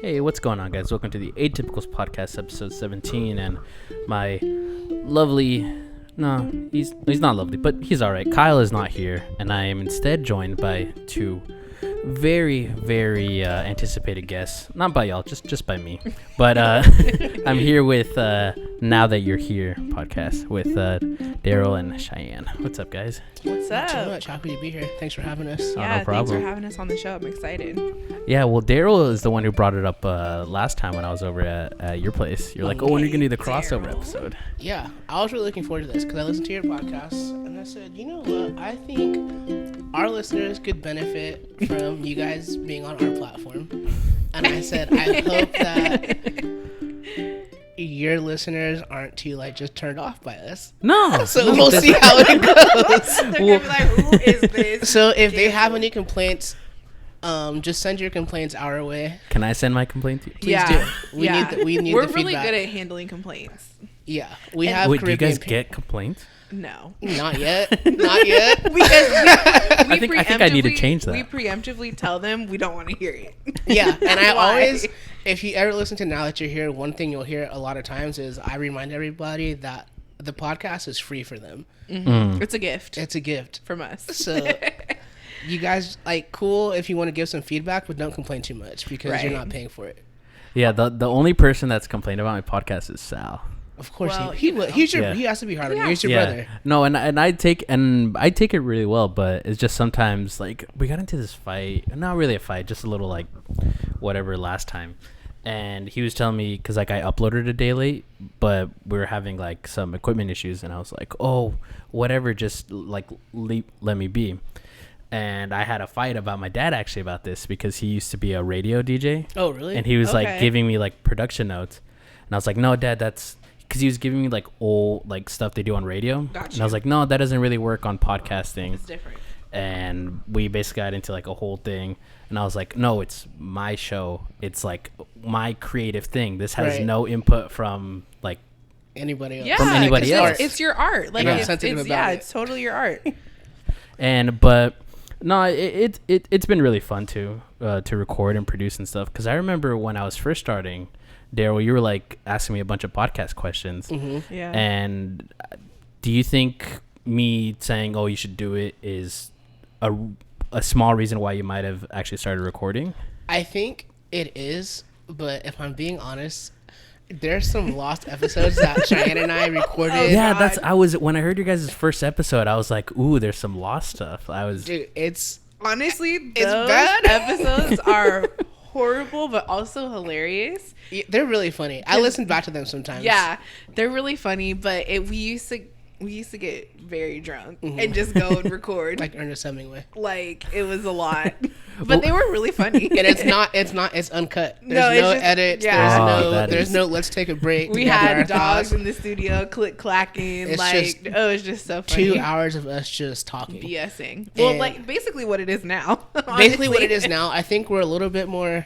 Hey, what's going on, guys? Welcome to the Atypicals podcast, episode 17, and my lovely... No, he's not lovely, but he's all right. Kyle is not here, and I am instead joined by two very, very anticipated guests. Not by y'all, just by me. But I'm here with Now That You're Here podcast with Darrell and Cheyenne. What's up, guys? What's Not up? too much. Happy to be here. Thanks for having us. Yeah, no problem. thanks for having us on the show. I'm excited. Yeah, well, Darrell is the one who brought it up last time when I was over at your place. You're like, oh, when are you going to do the crossover episode? Yeah, I was really looking forward to this because I listened to your podcast and I said, you know what? I think our listeners could benefit from you guys being on our platform. And I said, I hope that your listeners aren't too just turned off by us. No. So we'll see how it goes. They're gonna be like, who is this? So if they have any complaints, just send your complaints our way. Can I send my complaint to you? Please do. We need We're the really feedback. good at handling complaints. Yeah, we have. Wait, do you Caribbean guys get complaints? No. Not yet. Not yet. Because I think I need to change that. We preemptively tell them we don't want to hear it. Yeah, and I Why? always, if you ever listen to Now That You're Here, one thing you'll hear a lot of times is I remind everybody that the podcast is free for them. Mm-hmm. It's a gift. It's a gift from us. So you guys, cool if you want to give some feedback, but don't complain too much because you're not paying for it. Yeah, the only person that's complained about my podcast is Sal. Of course, Well, he has to be harder. Yeah. He's your brother. No, and I take it really well, but it's just sometimes we got into this fight. Not really a fight, just a little whatever last time. And he was telling me because I uploaded a day late, but we were having some equipment issues, and I was like, oh, whatever, just let me be. And I had a fight about my dad actually about this because he used to be a radio DJ. Oh, really? And he was Okay. giving me production notes, and I was like, no, Dad, that's because he was giving me old stuff they do on radio. Gotcha. And I was like, no, that doesn't really work on podcasting. It's different. And we basically got into a whole thing, and I was like, no, it's my show, it's my creative thing, this has Right. no input from Anybody else? Yeah, From anybody 'cause else. It's your art. Yeah. It's Sensitive about it. it's totally your art. but no, it's been really fun to record and produce and stuff, because I remember when I was first starting, Darrell, you were asking me a bunch of podcast questions. Mm-hmm. Yeah. And do you think me saying, oh, you should do it is a small reason why you might have actually started recording? I think it is, but if I'm being honest, there's some lost episodes that Cheyenne and I recorded. Oh, Yeah, God. when I heard your guys' first episode, I was like, ooh, there's some lost stuff. Dude, it's Honestly, It's those bad. episodes are horrible, but also hilarious. they're really funny. I listen back to them sometimes. Yeah, they're really funny, but we used to get very drunk and just go and record. like Ernest Hemingway. It was a lot, but they were really funny. And it's uncut. There's No, it's no just- edits. yeah. Oh, There's no let's take a break. We to gather our had dogs thoughts. in the studio click clacking. It's just It was just so funny. 2 hours of us just talking. BSing. Well, And- basically what it is now. Basically what honestly. it is now. I think we're a little bit more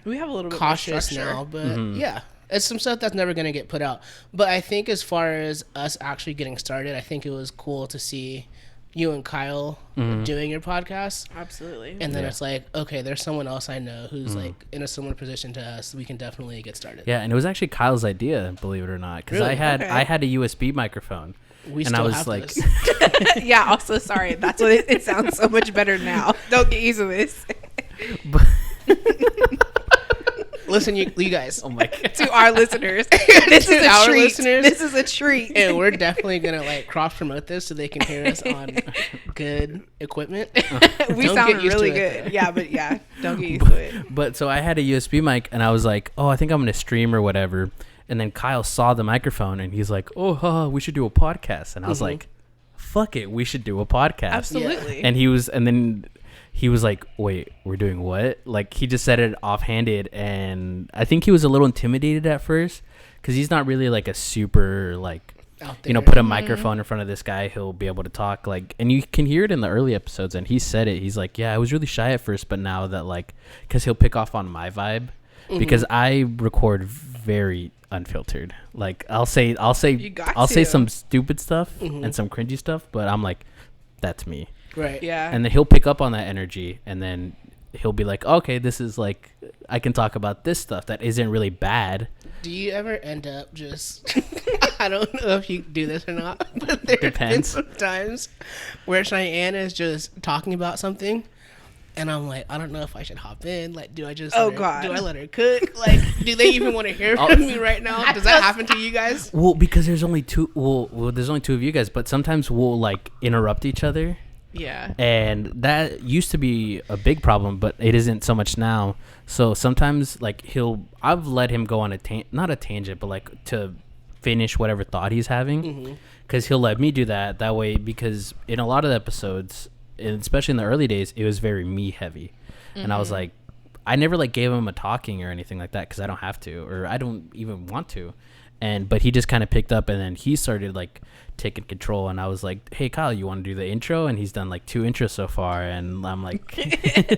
We have a little bit cautious more structure. now, but yeah. It's some stuff that's never going to get put out. But I think as far as us actually getting started, I think it was cool to see you and Kyle doing your podcast. Absolutely. And then it's okay, there's someone else I know who's in a similar position to us. We can definitely get started. Yeah, and it was actually Kyle's idea, believe it or not, because Really? I had a USB microphone. We And still I was have like- those. yeah, also sorry. That's what it sounds so much better now. Don't get used to this. But, Listen, you guys. oh my god. To our listeners. This is a our treat. listeners. This is a treat. And we're definitely going to cross promote this so they can hear us on good equipment. We Don't sound get used really to it, good. Yeah, but don't get used to it. But so I had a USB mic, and I was like, oh, I think I'm gonna stream or whatever. And then Kyle saw the microphone, and he's like, oh, we should do a podcast. And I was like, fuck it, we should do a podcast. Absolutely. And then he was like, wait, we're doing what? He just said it offhanded, and I think he was a little intimidated at first because he's not really a super Out put a microphone in front of this guy, he'll be able to talk and you can hear it in the early episodes, and he said it, he's like, yeah, I was really shy at first, but now that because he'll pick off on my vibe because I record very unfiltered. I'll say some stupid stuff and some cringy stuff, but I'm like, that's me. Right. Yeah. And then he'll pick up on that energy, and then he'll be like, okay, this is like, I can talk about this stuff that isn't really bad. Do you ever end up just I don't know if you do this or not, but there have been some times where Cheyenne is just talking about something and I'm like, I don't know if I should hop in. Like, do I just do I let her cook? Like, do they even want to hear from me right now? Does that happen to you guys? Well, because there's only two there's only two of you guys, but sometimes we'll like interrupt each other. Yeah. And that used to be a big problem, but it isn't so much now. So sometimes like I've let him go on not a tangent, but like to finish whatever thought he's having, because he'll let me do that way, because in a lot of the episodes, and especially in the early days, it was very me heavy. And I was like, I never like gave him a talking or anything like that, because I don't have to, or I don't even want to. But he just kind of picked up, and then he started like taking control, and I was like, hey Kyle, you want to do the intro? And he's done like 2 intros so far, and I'm like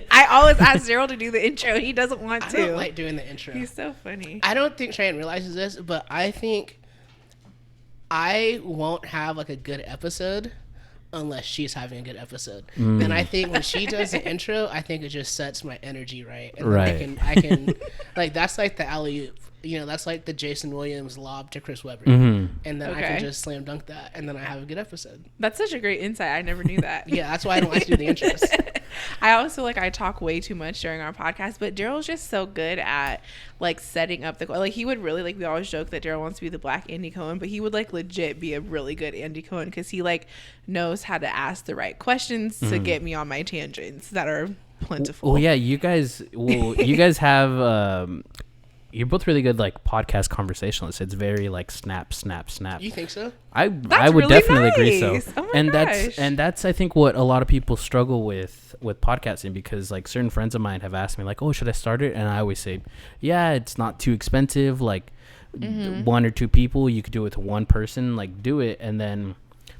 I always ask Darrell to do the intro. He doesn't want to. I don't like doing the intro. He's so funny. I don't think Cheyenne realizes this, but I think I won't have like a good episode unless she's having a good episode. And I think when she does the intro, I think it just sets my energy right. And then I can like, that's like the alley-oop. You know, that's like the Jason Williams lob to Chris Webber. And then I can just slam dunk that, and then I have a good episode. That's such a great insight. I never knew that. Yeah, that's why I don't like to do the intros. I also I talk way too much during our podcast, but Darrell's just so good at like setting up like he would really like, we always joke that Darrell wants to be the black Andy Cohen, but he would like legit be a really good Andy Cohen, because he like knows how to ask the right questions to get me on my tangents that are plentiful. Well, yeah, you guys have you're both really good like podcast conversationalists. It's very like snap. You think so? I would really definitely agree so. Oh my gosh. That's I think what a lot of people struggle with podcasting, because like certain friends of mine have asked me like, oh, should I start it? And I always say, yeah, it's not too expensive. Like 1 or 2 people, you could do it with one person, like do it. And then,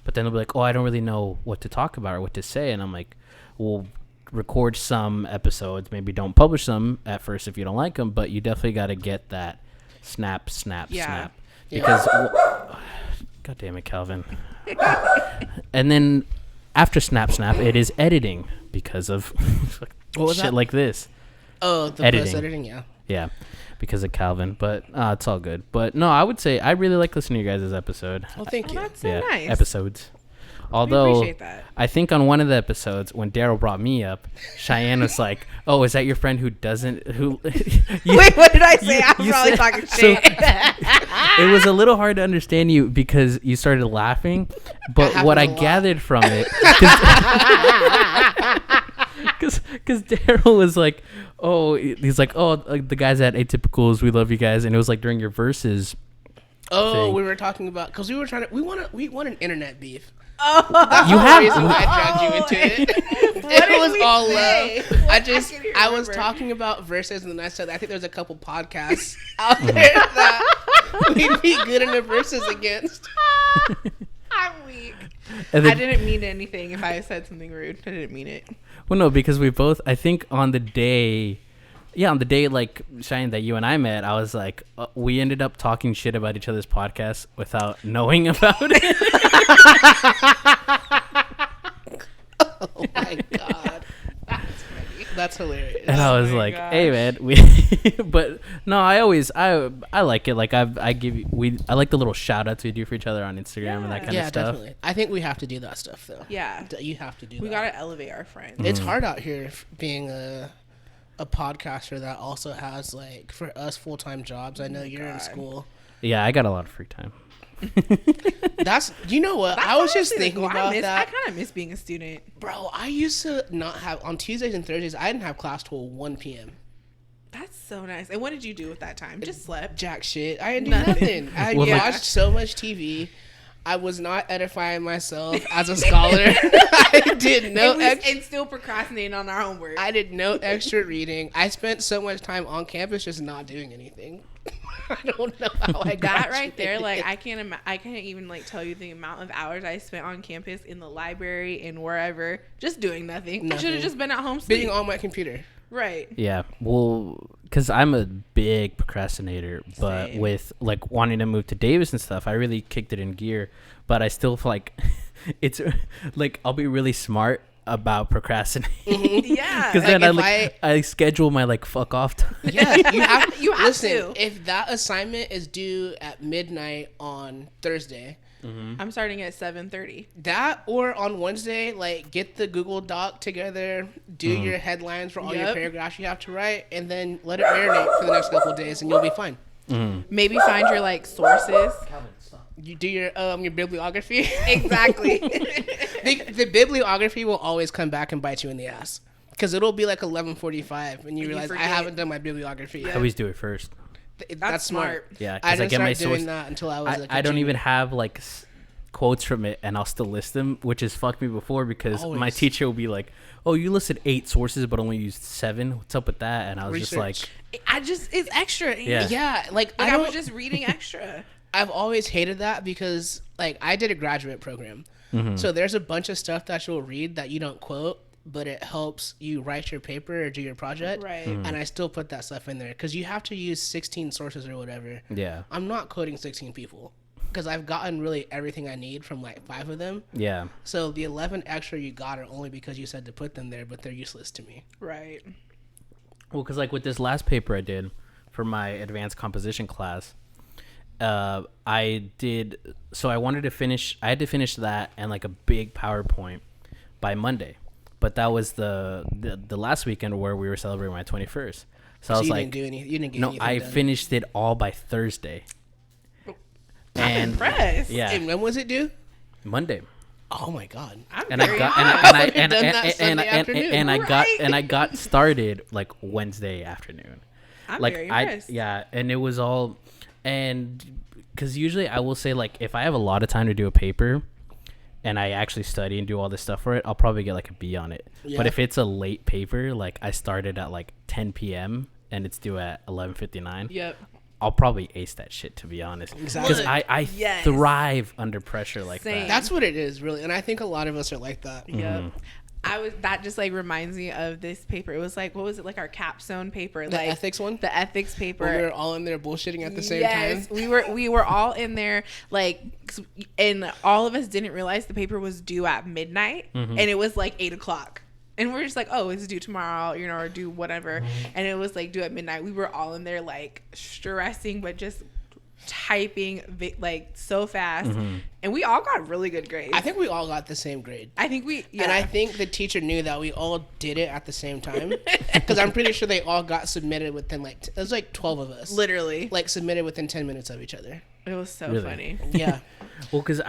but then they'll be like, oh, I don't really know what to talk about or what to say. And I'm like, well, record some episodes, maybe don't publish them at first if you don't like them, but you definitely got to get that snap because god damn it, Calvin. And then after snap it is editing, because of shit like this. Oh, the post editing. Yeah, because of Calvin. But it's all good. But no, I would say I really like listening to you guys' episode. Well, thank you. That's so nice. Episodes. Although, appreciate that. I think on one of the episodes when Darrell brought me up, Cheyenne was like, "Oh, is that your friend who doesn't who?" Wait, what did I say? I'm probably talking shit. It was a little hard to understand you because you started laughing, but what I gathered from it, because Darrell was like, "Oh, he's like, oh, the guys at Atypicals, we love you guys," and it was like during your verses. Oh, we were talking about, because we want an internet beef. Oh, that's the reason why I dragged you into it. It was all love. I was talking about verses, and then I said I think there's a couple podcasts out there that we'd be good in the verses against. I'm weak. I didn't mean anything. If I said something rude, I didn't mean it. Well, no, because we both, I think on the day like Cheyenne that you and I met, I was like, we ended up talking shit about each other's podcasts without knowing about it. Oh my god, that's hilarious. And I was like, hey man, but no, I like it. Like I like the little shout outs we do for each other on Instagram and that kind of stuff. Yeah, definitely. I think we have to do that stuff though. Yeah, you have to do. We gotta elevate our friends. It's hard out here being a podcaster that also has, like, for us, full-time jobs. I know you're in school. Yeah, I got a lot of free time. You know what? I was just thinking about that. I kind of miss being a student. Bro, I used to not have, on Tuesdays and Thursdays, I didn't have class till 1 p.m. That's so nice. And what did you do with that time? Just slept? Jack shit. I didn't do nothing. I watched so much TV. I was not edifying myself as a scholar. I did no and still procrastinating on our homework. I did no extra reading. I spent so much time on campus just not doing anything. I don't know how I got that right there. Like I can't even like tell you the amount of hours I spent on campus, in the library, and wherever, just doing nothing. I should have just been at home being on my computer. Right. Yeah. Well, because I'm a big procrastinator, but Same. With like wanting to move to Davis and stuff, I really kicked it in gear. But I still feel like it's like I'll be really smart about procrastinating. Yeah. Because then Like, I schedule my like fuck off time. Yeah, you have, You have listen, to. if that assignment is due at midnight on Thursday, I'm starting at 7:30. that or on Wednesday, like get the Google Doc together, do your headlines for all your Yep. paragraphs you have to write, and then let it marinate for the next couple of days, and you'll be fine. Maybe find your like sources. You do your bibliography. Exactly. The bibliography will always come back and bite you in the ass because it'll be like 11:45 and you realize I forget. haven't done my bibliography. I yet. always do it first. That's smart. Yeah, I because I didn't get my start doing source. that until I was like I don't junior. even have like quotes from it, and I'll still list them, which has fucked me before because my Always. teacher will be like, "Oh, you listed 8 sources, but only used 7. What's up with that?" And I was just like, Research. It's extra. Yeah. Yeah, like Like I I don't. was just reading extra. I've always hated that because like I did a graduate program, Mm-hmm. so there's a bunch of stuff that you'll read that you don't quote, but it helps you write your paper or do your project. Right. Mm-hmm. And I still put that stuff in there because you have to use 16 sources or whatever. "Yeah, I'm not quoting 16 people because I've gotten really everything I need from like 5 of them. yeah." So the 11 extra you got are only because you said to put them there, but they're useless to me. Right. Well, because like with this last paper I did for my advanced composition class, I wanted to finish. I had to finish that and like a big PowerPoint by Monday, but that was the last weekend where we were celebrating my 21st. So I was you like, didn't do any. You didn't get no, anything I done. finished it all by Thursday. I'm impressed. Yeah, And when was it due? Monday. Oh my god! I'm And I very got impressed. and done that Sunday afternoon. and I got started like Wednesday afternoon. I'm Like very impressed. and it was all, and because usually I will say like if I have a lot of time to do a paper and I actually study and do all this stuff for it, I'll probably get like a B on it. Yeah. But if it's a late paper, like I started at like 10 p.m. and it's due at 11:59, Yep. I'll probably ace that shit, to be honest. Exactly. Because I Yes. thrive under pressure like Same. that. That's what it is, really. And I think a lot of us are like that. Yep. That just like reminds me of this paper. It was like, what was it, like our capstone paper? The like ethics one? The ethics paper. Where we were all in there bullshitting at the same time. we were all in there like, and all of us didn't realize the paper was due at midnight, and it was like 8:00. And we're just like, oh, it's due tomorrow, or due whatever. And it was like due at midnight. We were all in there like stressing, but just typing like so fast. And we all got really good grades. I think we all got the same grade. I think we, yeah. And I think the teacher knew that we all did it at the same time. Because I'm pretty sure they all got submitted within like, it was like 12 of us. literally, Like submitted within 10 minutes of each other. it was so Really? funny. Yeah. Well, because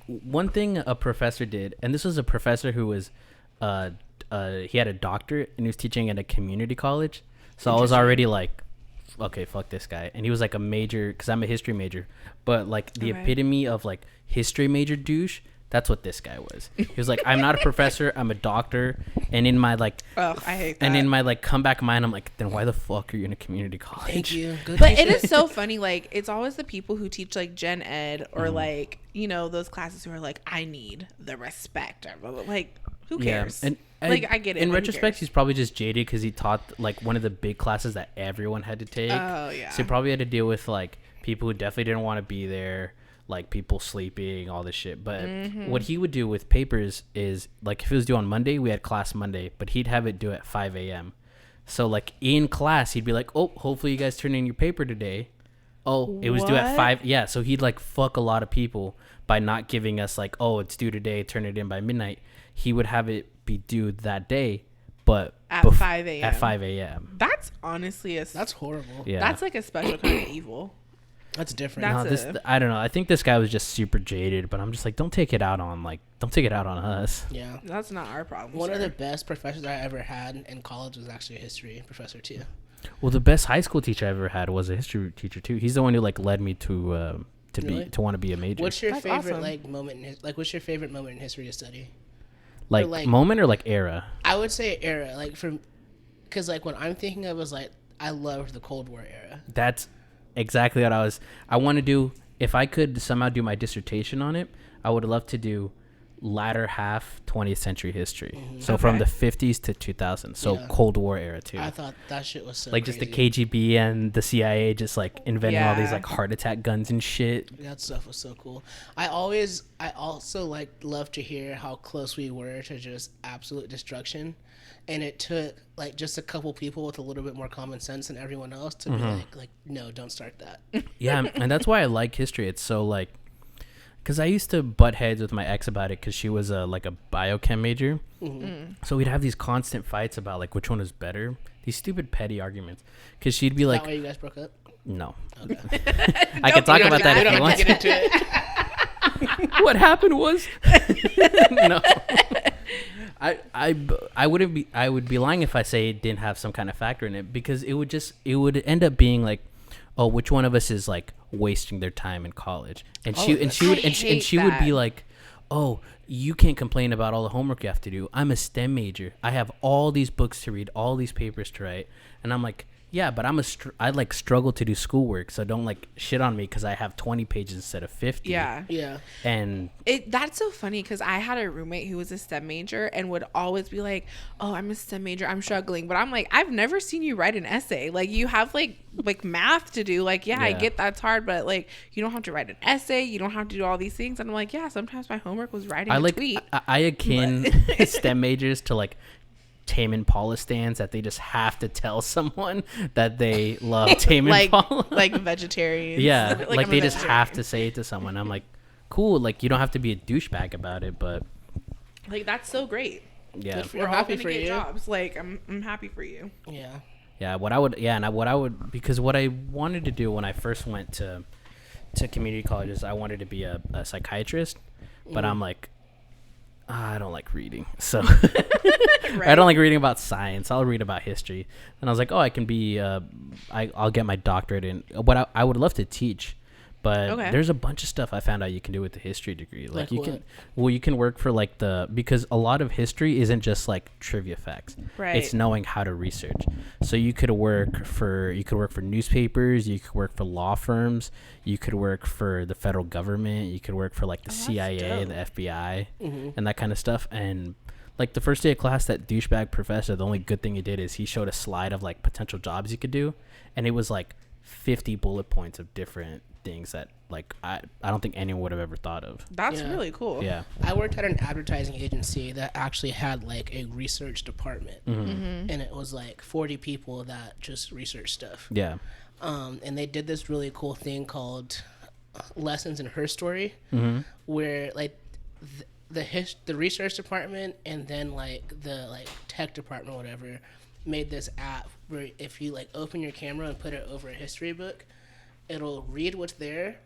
one thing a professor did, and this was a professor who was, he had a doctorate and he was teaching at a community college. So I was already like, okay, fuck this guy. And he was like a major, because I'm a history major, but like the Okay. epitome of like history major douche. That's what this guy was. He was like, I'm not a professor, I'm a doctor. And in my like, Oh, I hate that. and in my like comeback mind, I'm like, then why the fuck are you in a community college? Thank you. Good But it teacher. is so funny. Like, it's always the people who teach like gen ed or like, those classes who are like, I need the respect. Or blah, blah, like, who cares? And like, I get it. In but who retrospect, cares? he's probably just jaded because he taught like one of the big classes that everyone had to take. Oh, yeah. So he probably had to deal with like people who definitely didn't want to be there, like people sleeping, all this shit. But what he would do with papers is like if it was due on Monday, we had class Monday, but he'd have it due at 5 a.m. So like in class, he'd be like, "Oh, hopefully you guys turn in your paper today." Oh, it was due at What? 5. Yeah, so he'd like fuck a lot of people by not giving us like, "Oh, it's due today, turn it in by midnight." He would have it be due that day, but At 5 a.m. At 5 a.m. That's honestly That's horrible. Yeah. that's like a special kind of evil. That's different. That's No, I don't know. I think this guy was just super jaded, but I'm just like, don't take it out on us. Yeah. That's not our problem. One of sir. the best professors I ever had in college was actually a history professor too. Well, the best high school teacher I ever had was a history teacher too. He's the one who like led me to Really? want to be a major. What's your That's favorite awesome. like moment in what's your favorite moment in history to study? like, like- moment or like era? I would say era, like from, because like what I'm thinking of was like I loved the Cold War era. That's exactly what I want to do. If I could somehow do my dissertation on it, I would love to do latter half 20th century history. So Okay. from the 50s to 2000. So Yeah. Cold War era too. I thought that shit was so Like just the crazy. KGB and the CIA just like inventing all these Yeah. like heart attack guns and shit. That stuff was so cool. I also like love to hear how close we were to just absolute destruction, and it took like just a couple people with a little bit more common sense than everyone else to be like, no, don't start that. Yeah, and that's why I like history. It's so like, because I used to butt heads with my ex about it because she was like a biochem major. So we'd have these constant fights about like which one is better. These stupid petty arguments. Because she'd be like, That way you guys broke up. no. Okay. I can talk about that We if don't you have want. to get into it. What happened was no. I would be lying if I say it didn't have some kind of factor in it, because it would end up being like, oh, which one of us is like wasting their time in college, and she would be that. like, oh, you can't complain about all the homework you have to do. I'm a STEM major. I have all these books to read, all these papers to write, and I'm like, yeah, but I like struggle to do schoolwork, so don't like shit on me because I have 20 pages instead of 50. Yeah. Yeah. And That's so funny because I had a roommate who was a STEM major and would always be like, oh, I'm a STEM major, I'm struggling. But I'm like, I've never seen you write an essay. Like, you have like math to do. Like, yeah, I Yeah. get that's hard, but like, you don't have to write an essay. You don't have to do all these things. And I'm like, yeah, sometimes my homework was writing I a like tweet. I akin STEM majors to like Tame Impala stands that they just have to tell someone that they love Tame like Impala. like vegetarians. Yeah, I'm like a they just vegetarian. have to say it to someone. I'm like, cool. Like you don't have to be a douchebag about it, but Like, that's so great. yeah, Good for- We're We're all happy gonna for get you. jobs. Like, I'm happy for you. Yeah. yeah. What I would because what I wanted to do when I first went to community colleges, I wanted to be a psychiatrist, but I'm like, I don't like reading, so I don't like reading about science. I'll read about history. And I was like, oh, I can be I'll get my doctorate in what I would love to teach, but Okay. there's a bunch of stuff I found out you can do with the history degree. Like you what? you can work for like because a lot of history isn't just like trivia facts. Right. It's knowing how to research. So you could work for newspapers, you could work for law firms, you could work for the federal government, you could work for like the CIA, dope. the FBI, and that kind of stuff. And like the first day of class, that douchebag professor, the only good thing he did is he showed a slide of like potential jobs you could do, and it was like 50 bullet points of different things that like I don't think anyone would have ever thought of. That's Yeah. really cool. Yeah. I worked at an advertising agency that actually had like a research department, and it was like 40 people that just research stuff. Yeah. And they did this really cool thing called Lessons in Her Story, where like the research department and then like the like tech department, whatever, made this app where if you like open your camera and put it over a history book, it'll read what's there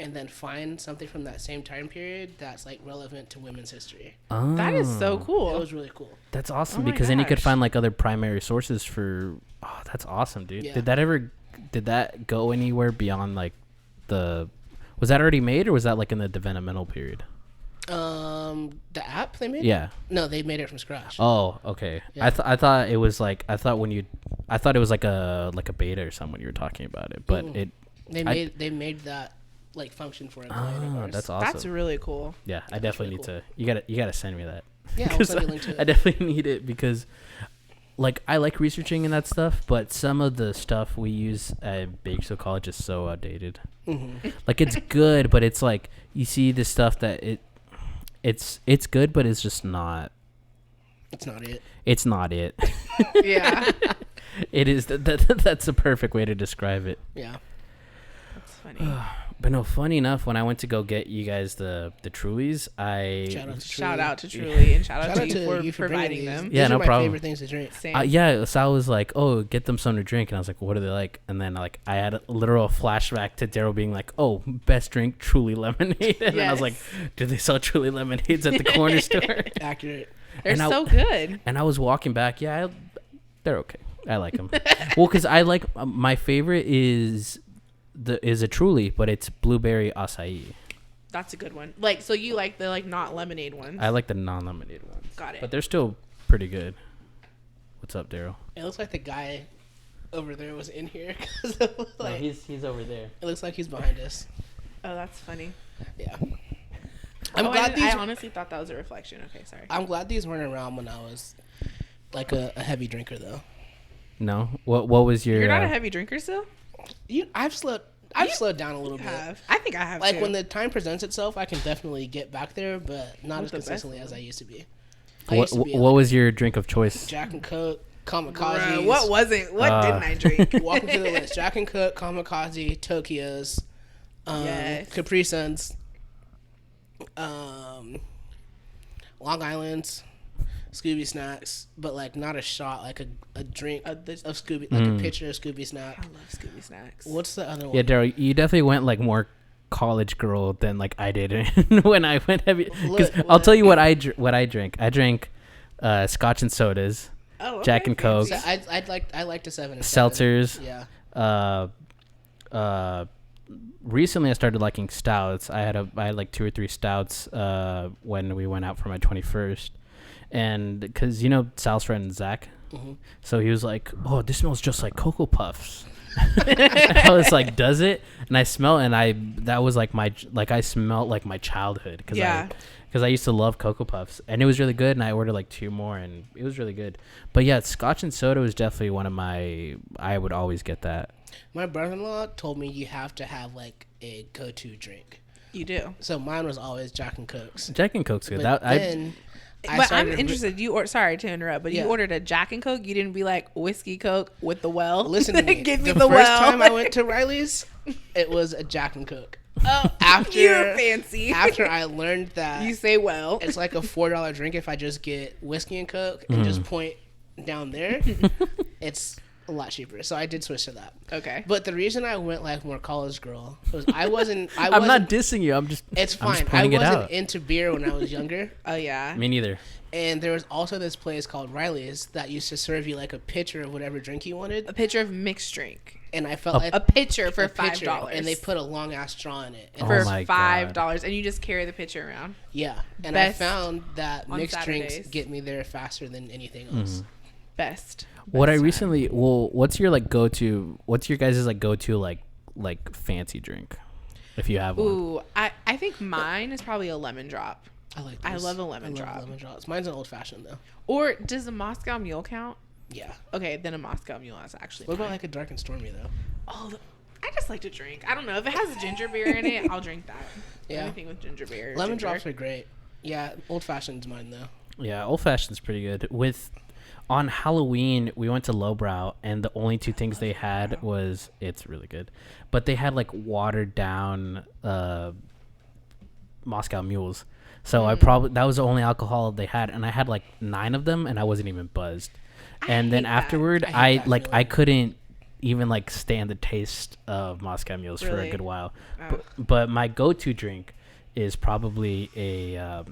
and then find something from that same time period that's like relevant to women's history. That is so It cool. was really cool. That's awesome Oh my because then you could gosh. find like other primary sources for. Oh, that's awesome, dude. Yeah. Did that go anywhere beyond like was that already made or was that like in the developmental period? The app they made? Yeah. No, they made it from scratch. Oh, okay. Yeah. I thought it was like I thought it was like a beta or something when you were talking about it, but it. They made that like function for a client of Oh, ours. that's awesome. That's really cool. Yeah, I definitely need really to. You gotta send me that. Yeah, I'll 'Cause send you a link to I it. definitely need it because, like, I like researching and that stuff, but some of the stuff we use at Bakersfield College is so outdated. Like, it's good, but it's like you see the stuff that it's good, but it's just not. It's not it. It's not it. Yeah. It is that's the perfect way to describe it. Yeah. That's funny. But no, funny enough, when I went to go get you guys the Trulies, Shout out to Truly. Shout out to Truly and shout out Shout to out you to for you for bringing providing these. them. Yeah, These no are my problem. favorite things to drink. Same. yeah, so I was like, oh, get them something to drink. And I was like, what are they like? And then like I had a literal flashback to Darrell being like, oh, best drink, Truly lemonade. And then I was like, Yes. do they sell Truly lemonades at the corner store? Accurate. They're and I- so good. And I was walking back. Yeah, they're okay. I like them. Well, because I like my favorite is a Truly, but it's blueberry acai. That's a good one. Like, so you like the like not lemonade ones. I like the non-lemonade ones. Got it. But they're still pretty good. What's up, Darrell? It looks like the guy over there was in here because like he's over there. it looks like he's behind us. Oh, that's funny. Yeah. I honestly thought that was a reflection. Okay, sorry. I'm glad these weren't around when I was like a heavy drinker though. No. What was your? You're not a heavy drinker still? I've slowed down a little bit. I think I have. Like too. when the time presents itself, I can definitely get back there, but not as What's the best consistently one? as I used to be. What was your drink of choice? Jack and Coke, Kamikaze. Bruh, what wasn't? What didn't I drink? Walking through the list: Jack and Coke, Kamikaze, Tokyo's, Yes. Capri Suns, Long Island's, Scooby Snacks, but like not a shot, like a drink of Scooby, like a pitcher of Scooby Snack. I love Scooby Snacks. What's the other one? Yeah, Darrell, you definitely went like more college girl than like I did when I went heavy. Because I'll tell you what I drank. I drank Scotch and sodas, Jack and Coke, So I like the 7 and seltzers. 7. Yeah. Recently I started liking stouts. I had like 2 or 3 stouts when we went out for my 21st, and because Sal's friend Zach, so he was like, "Oh, this smells just like Cocoa Puffs." I was like, "Does it?" And I smell, that was like I smelled like my childhood because I used to love Cocoa Puffs, and it was really good. And I ordered like 2 more, and it was really good. But yeah, Scotch and soda was definitely one of I would always get that. My brother-in-law told me you have to have like a go-to drink. You do. So mine was always Jack and Coke's. Jack and Coke's good. But then But I'm interested. Sorry to interrupt, but you ordered a Jack and Coke. You didn't be like whiskey Coke with the well. Listen to me. Give me the the first well. time I went to Riley's, it was a Jack and Coke. Oh, After you're fancy. After I learned that You say well. it's like a $4 drink if I just get whiskey and Coke and just point down there, it's a lot cheaper. So I did switch to that. Okay. But the reason I went like more college girl was I'm not dissing you. It's fine. just I pointing it wasn't out. into beer when I was younger. Oh yeah. Me neither. And there was also this place called Riley's that used to serve you like a pitcher of whatever drink you wanted. A pitcher of mixed drink. And I felt like A pitcher for a pitcher, $5. and they put a long ass straw in it. And For my $5, and you just carry the pitcher around. yeah, and Best I found that on mixed drinks Saturdays. get me there faster than anything else. Best. What I Best recently what's your like go-to? What's your guys' like go-to like fancy drink, if you have one? Ooh, I think mine is probably a lemon drop. I love a lemon drop. Lemon drops. Mine's an old fashioned though. Or does a Moscow Mule count? Yeah. Okay, then a Moscow Mule is actually What about mine. like a dark and stormy though? Oh, I just like to drink. I don't know. If it has ginger beer in it, I'll drink that. Yeah. Anything with ginger beer. Lemon ginger. drops are great. Yeah, old fashioned's mine though. Yeah, old fashioned's pretty good. On Halloween, we went to Lowbrow, and the only 2 things they had was it's really good, but they had like watered down Moscow Mules. So that was the only alcohol they had, and I had like 9 of them, and I wasn't even buzzed. And then hate that. afterward, I hate that I feeling. couldn't even like stand the taste of Moscow Mules for a Really? good while. Oh. But my go-to drink is probably a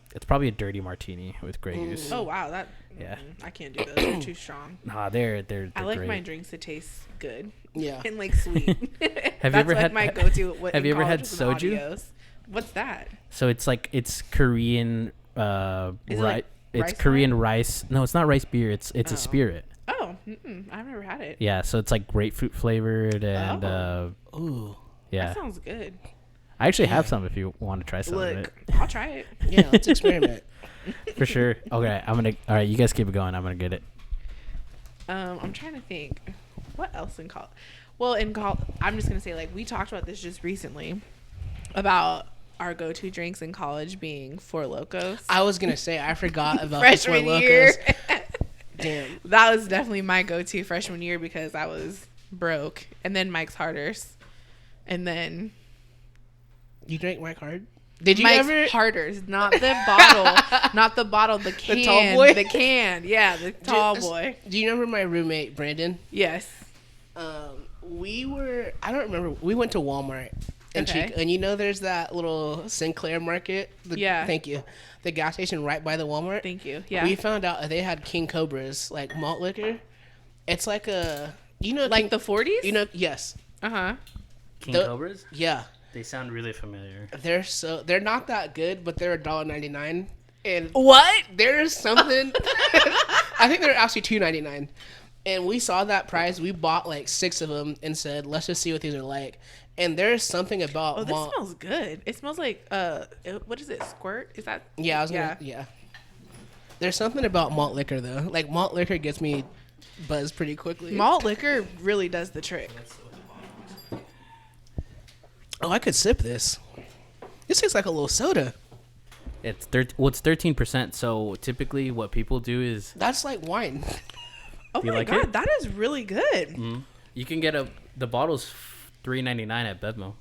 dirty martini with Grey Goose. Oh wow, that. Yeah. I can't do those. They're too strong. Nah, they're I like great. my drinks to taste good Yeah. and like sweet. Have That's you ever like had my go-to? have you ever had with soju? audios. What's that? So it's Korean Is it like it's rice Korean rice. No, it's not rice beer. It's a spirit. Oh, I've never had it. Yeah, so it's like grapefruit flavored and Ooh. yeah. That sounds good. I actually have some if you want to try some of it. Look, I'll try it. Yeah, let's experiment. For sure. Okay, all right, you guys keep it going. I'm gonna get it. I'm trying to think. What else in college? Well, in college, I'm just gonna say like we talked about this just recently about our go-to drinks in college being Four Locos. I was gonna say I forgot about the Four Freshman Locos. year. Damn. That was definitely my go-to freshman year because I was broke, and then Mike's Harders, and then You drank Mike Hard? Did you Mike's ever? Harders, not the bottle, not the bottle, the can, tall boy? the can, yeah, the tall boy. Do you remember my roommate Brandon? Yes. I don't remember. We went to Walmart and Okay. and you know there's that little Sinclair Market. Yeah. Thank you. The gas station right by the Walmart. Thank you. Yeah. We found out they had King Cobra's like malt liquor. It's like a like the 40s? Yes. Uh-huh. King The- Cobras? Yeah. They sound really familiar. They're not that good, but they're $1.99. And What? there's something I think they're actually $2.99. And we saw that prize. We bought like 6 of them and said, let's just see what these are like. And there's something about Oh, this smells good. It smells like what is it? Squirt? Is that? Yeah, There's something about malt liquor though. Like malt liquor gets me buzzed pretty quickly. Malt liquor really does the trick. Oh, I could sip this. This tastes like a little soda. It's 13%. So typically, what people do is That's like wine. Oh Do you my like god, it? that is really good. you can get the bottle's $3.99 at Bevmo.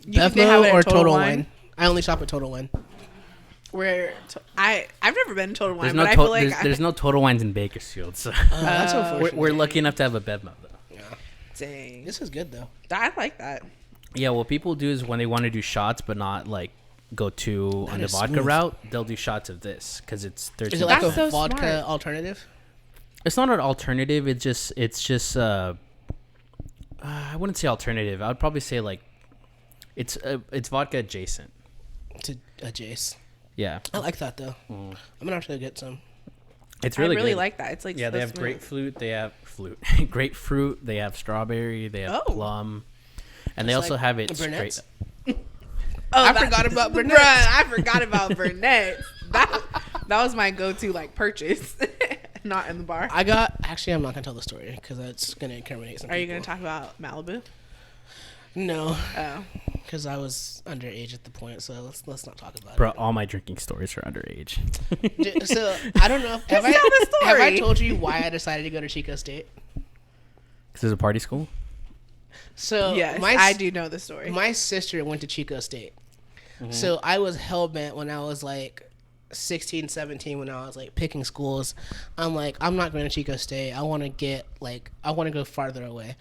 You think they have it Bevmo at or Total Wine? I only shop at Total Wine. I've never been to Total Wine, There's but no I feel like there's no Total Wines in Bakersfield, so That's unfortunate. we're lucky enough to have a Bevmo though. dang, This is good though. I like that. Yeah, what people do is when they want to do shots, but not like go to on the is vodka smooth. route, they'll do shots of this because it's 13%. Is it like That's a so vodka smart. alternative? It's not an alternative. It's just I wouldn't say alternative. I would probably say like it's vodka adjacent. To a Jace. Yeah, I like that though. I'm gonna have to get some. it's really I really good. like that. It's like Yeah, so they have smooth. grapefruit. They have grapefruit. They have strawberry. They have Oh. plum, and they It's also like have it Burnett's? straight. Oh, I forgot about Burnett. Bruh, I forgot about Burnett. That was my go-to like purchase. Not in the bar. I'm not gonna tell the story because that's gonna incriminate some Are you people. gonna talk about Malibu? No, Oh, because I was underage at the point, so let's not talk about Bro, all my drinking stories are underage. it. So I don't know. Have tell the have I story. told you why I decided to go to Chico State? Because it's a party school. So yes, my I do know the story. my sister went to Chico State, so I was hell bent when I was like 16, 17, when I was like picking schools. I'm like, I'm not going to Chico State. I want to go farther away.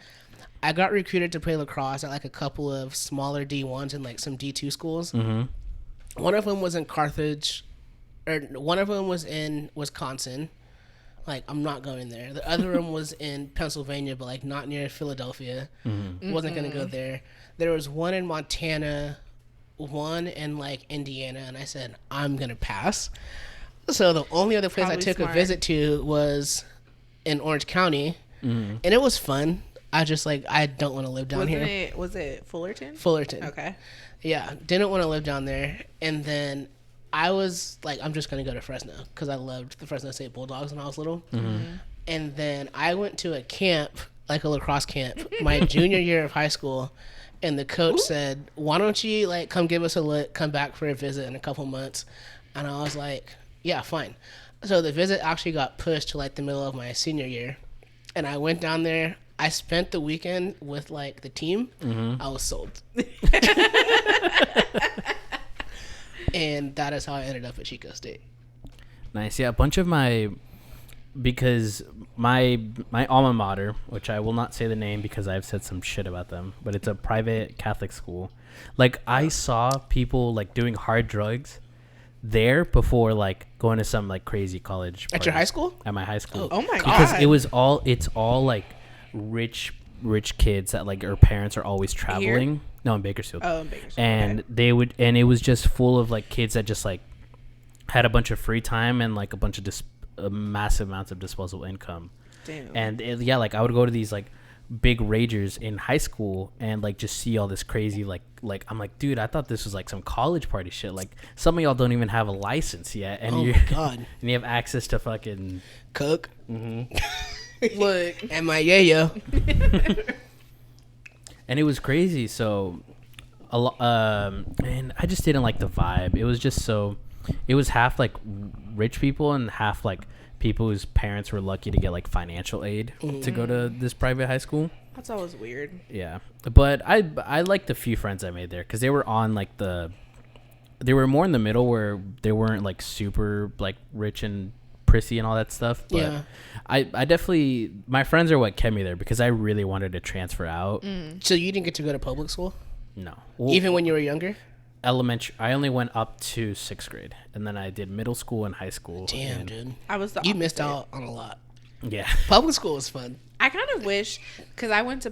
I got recruited to play lacrosse at like a couple of smaller D1s and like some D2 schools. Mm-hmm. One of them was in Carthage, or one of them was in Wisconsin. Like, I'm not going there. The other one was in Pennsylvania, but like not near Philadelphia. Wasn't going to go there. There was one in Montana, one in like Indiana, and I said, I'm going to pass. So the only other place I Probably took smart. a visit to was in Orange County, and it was fun. I just like, I don't want to live down here. Was it Fullerton? Fullerton. Okay. Yeah, didn't want to live down there. And then I was like, I'm just going to go to Fresno because I loved the Fresno State Bulldogs when I was little. And then I went to a camp, like a lacrosse camp, my junior year of high school. And the coach said, why don't you like come give us a look, come back for a visit in a couple months. And I was like, yeah, fine. So the visit actually got pushed to like the middle of my senior year. And I went down there. I spent the weekend with like the team. I was sold. And that is how I ended up at Chico State. Nice. Yeah, a bunch of because my alma mater, which I will not say the name because I've said some shit about them, but it's a private Catholic school. Like, I saw people like doing hard drugs there before like going to some like crazy college At your party. high school? At my high school. Oh my Because god. it's all like rich kids that like their parents are always traveling. No, in Bakersfield. Oh, in Bakersfield. And Okay. it was just full of like kids that just like had a bunch of free time and like a bunch of massive amounts of disposable income. Damn. And yeah, like I would go to these like big ragers in high school and like just see all this crazy like I'm like, dude, I thought this was like some college party shit. Like some of y'all don't even have a license yet, and Oh you my god. and you have access to fucking Cook. Look. And my yayo. and it was crazy. So and I just didn't like the vibe. It was just it was half like rich people and half like people whose parents were lucky to get like financial aid to go to this private high school. That's always weird. Yeah, but I liked the few friends I made there because they were on like they were more in the middle where they weren't like super like rich and prissy and all that stuff. But Yeah. I definitely, my friends are what kept me there because I really wanted to transfer out. So you didn't get to go to public school? No, Even when you were younger? elementary, I only went up to 6th grade, and then I did middle school and high school. Damn, and, dude. I was the You missed opposite. out on a lot. Yeah. Public school was fun. I kind of wish, because I went to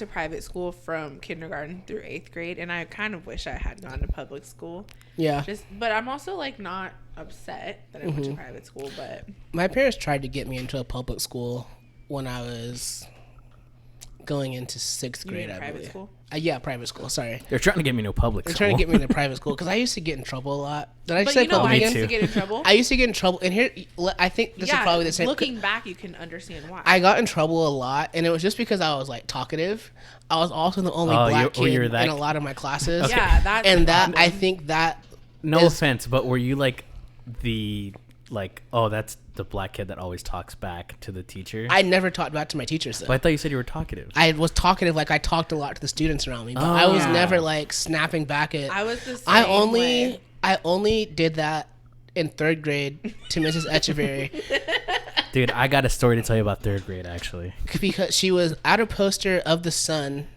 private school from kindergarten through 8th grade, and I kind of wish I had gone to public school. Yeah. But I'm also like not upset that I went to private school, but My parents tried to get me into a public school when I was going into 6th you grade, mean I private believe. school? Yeah, private school. Sorry. They're trying to get me no public They're school. trying to get me into private school because I used to get in trouble a lot. Did I But say you know why public I Me used again? to too. get in trouble? I used to get in trouble, and here, I think this is probably the same. Looking back, you can understand why. I got in trouble a lot, and it was just because I was like talkative. I was also the only Oh, black you were kid that in a lot of my classes. Yeah, that's and the that problem. I think that No is- offense, but were you like the oh, that's the black kid that always talks back to the teacher? I never talked back to my teachers though. But I thought you said you were talkative. I was talkative, like I talked a lot to the students around me, but I was yeah. never like snapping back at. I was the same I way. only did that in 3rd grade to Mrs. Echeverry Dude, I got a story to tell you about 3rd grade, actually. because she was at a poster of the sun.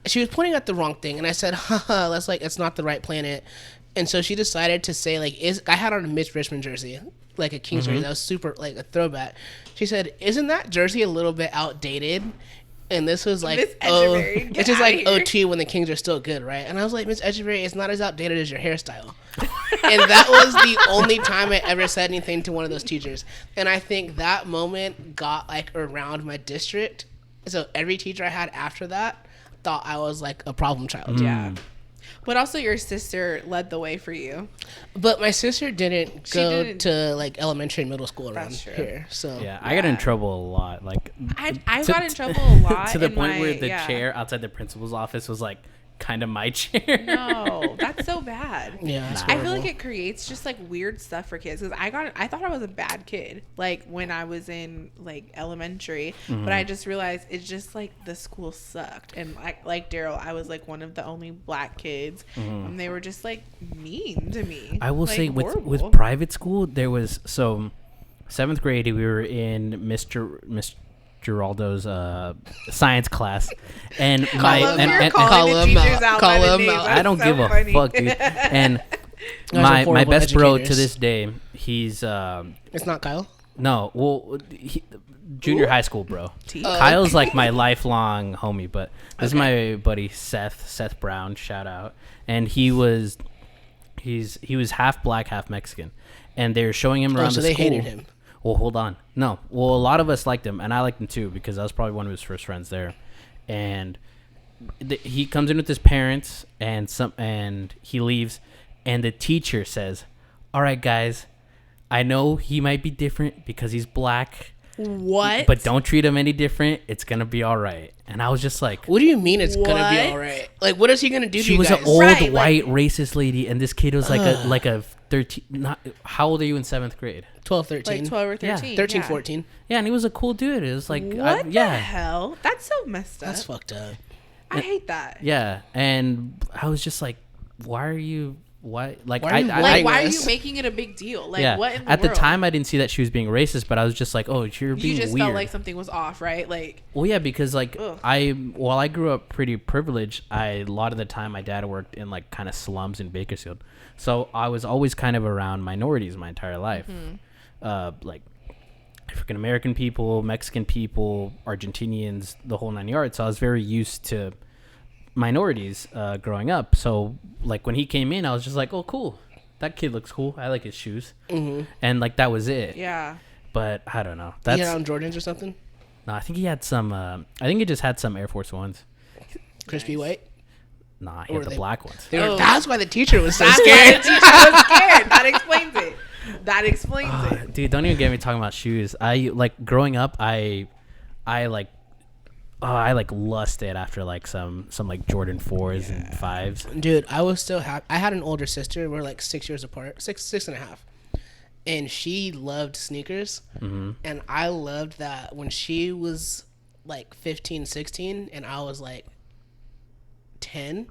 She was pointing at the wrong thing, and I said, haha, that's like, it's not the right planet. And so she decided to say, like, I had on a Mitch Richmond jersey, like a Kings jersey. That was super, like, a throwback. She said, isn't that jersey a little bit outdated? And this was like, Miss Echeverry, get it's just outta like here. OT when the Kings are still good, right? And I was like, Miss Echeverry, it's not as outdated as your hairstyle. And that was the only time I ever said anything to one of those teachers. And I think that moment got like around my district. So every teacher I had after that thought I was like a problem child. Yeah. But also your sister led the way for you. But my sister didn't She go didn't- to like elementary and middle school around That's true. here. So Yeah, I got in trouble a lot. Like I to- got in trouble a lot. to the in point my, where the yeah. chair outside the principal's office was like kind of my chair. No, that's so bad. yeah, it's I feel horrible. like it creates just like weird stuff for kids because I thought I was a bad kid like when I was in like elementary, but I just realized it's just like the school sucked and like Darrell, I was like one of the only black kids and they were just like mean to me. I will Like, say with horrible. private school there was 7th grade we were in Mr. Geraldo's science class, and my Call him and call the him teachers out. out Call by the him name. out. That's I don't so give a funny. fuck, dude. And Guys are my horrible best bro to educators. this day, he's It's not Kyle. no, well, junior high school bro. T. Kyle's like my lifelong homie, but this is my buddy Seth Brown, shout out. And he was half black, half Mexican, and they were showing him around so the they school. hated him. Well, hold on. No. Well, a lot of us liked him, and I liked him too because I was probably one of his first friends there. And he comes in with his parents, and he leaves, and the teacher says, "All right, guys, I know he might be different because he's black, What? but don't treat him any different. It's gonna be all right." And I was just like, What do you mean it's gonna be What? all right? Like, what is he gonna do to she you was guys? an old Right, like- white racist lady, and this kid was like a 13. Not, how old are you in 7th grade? 12, 13. like 12 or Yeah. 13. 13, yeah. 14. Yeah, and he was a cool dude. It was like, What the yeah. hell? That's so messed up. That's fucked up. I hate that. Yeah, and I was just like, "Why are you? Why? Like, Why are you Like, why are this? you making it a big deal? Like, yeah." what in the At world? the time, I didn't see that she was being racist, but I was just like, "Oh, you're being you just weird." felt like something was off, right? Like, Well, yeah, because like Ugh. while I grew up pretty privileged, a lot of the time my dad worked in like kind of slums in Bakersfield, so I was always kind of around minorities my entire life, like African American people, Mexican people, Argentinians, the whole 9 yards. So I was very used to minorities growing up. So like when he came in, I was just like, "Oh, cool, that kid looks cool. I like his shoes," and like that was it. yeah. But I don't know. You That's had on Jordans or something? no. I think he had some. I think he just had some Air Force Ones. Crispy white? Nah, he Or had the they- black ones. They were, Oh. That's why the teacher was so That's why scared. the teacher was scared. That explains it. That explains it. Dude, don't even get me talking about shoes. I like growing up. I like lusted after like some like Jordan 4s and 5s. Dude, I was still happy. I had an older sister. We're like 6 years apart. Six and a half. And she loved sneakers. And I loved that when she was like 15, 16, and I was like 10,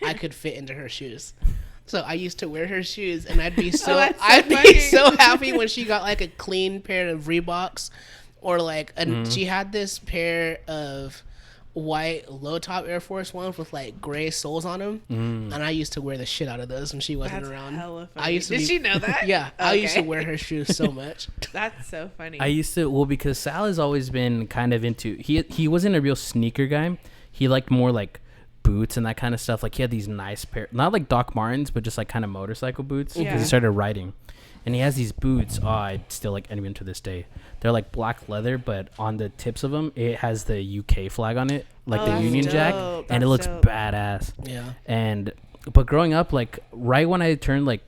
I could fit into her shoes. So I used to wear her shoes, and I'd be so that's so I'd be funny. so happy when she got like a clean pair of Reeboks, or like she had this pair of white low top Air Force Ones with like gray soles on them, and I used to wear the shit out of those when she wasn't That's around. hella funny. I used to Did be- she know that? Yeah, I used to Okay. wear her shoes so much. That's so funny. I used to because Sal has always been kind of into he wasn't a real sneaker guy. He liked more like boots and that kind of stuff. Like he had these nice pair, not like Doc Martens, but just like kind of motorcycle boots because Yeah. he started riding. and he has these boots. Oh, I still like them to this day. They're like black leather, but on the tips of them, it has the UK flag on it, like the that's Union Jack, dope. and it That's looks dope. badass. Yeah. But growing up, like right when I turned like,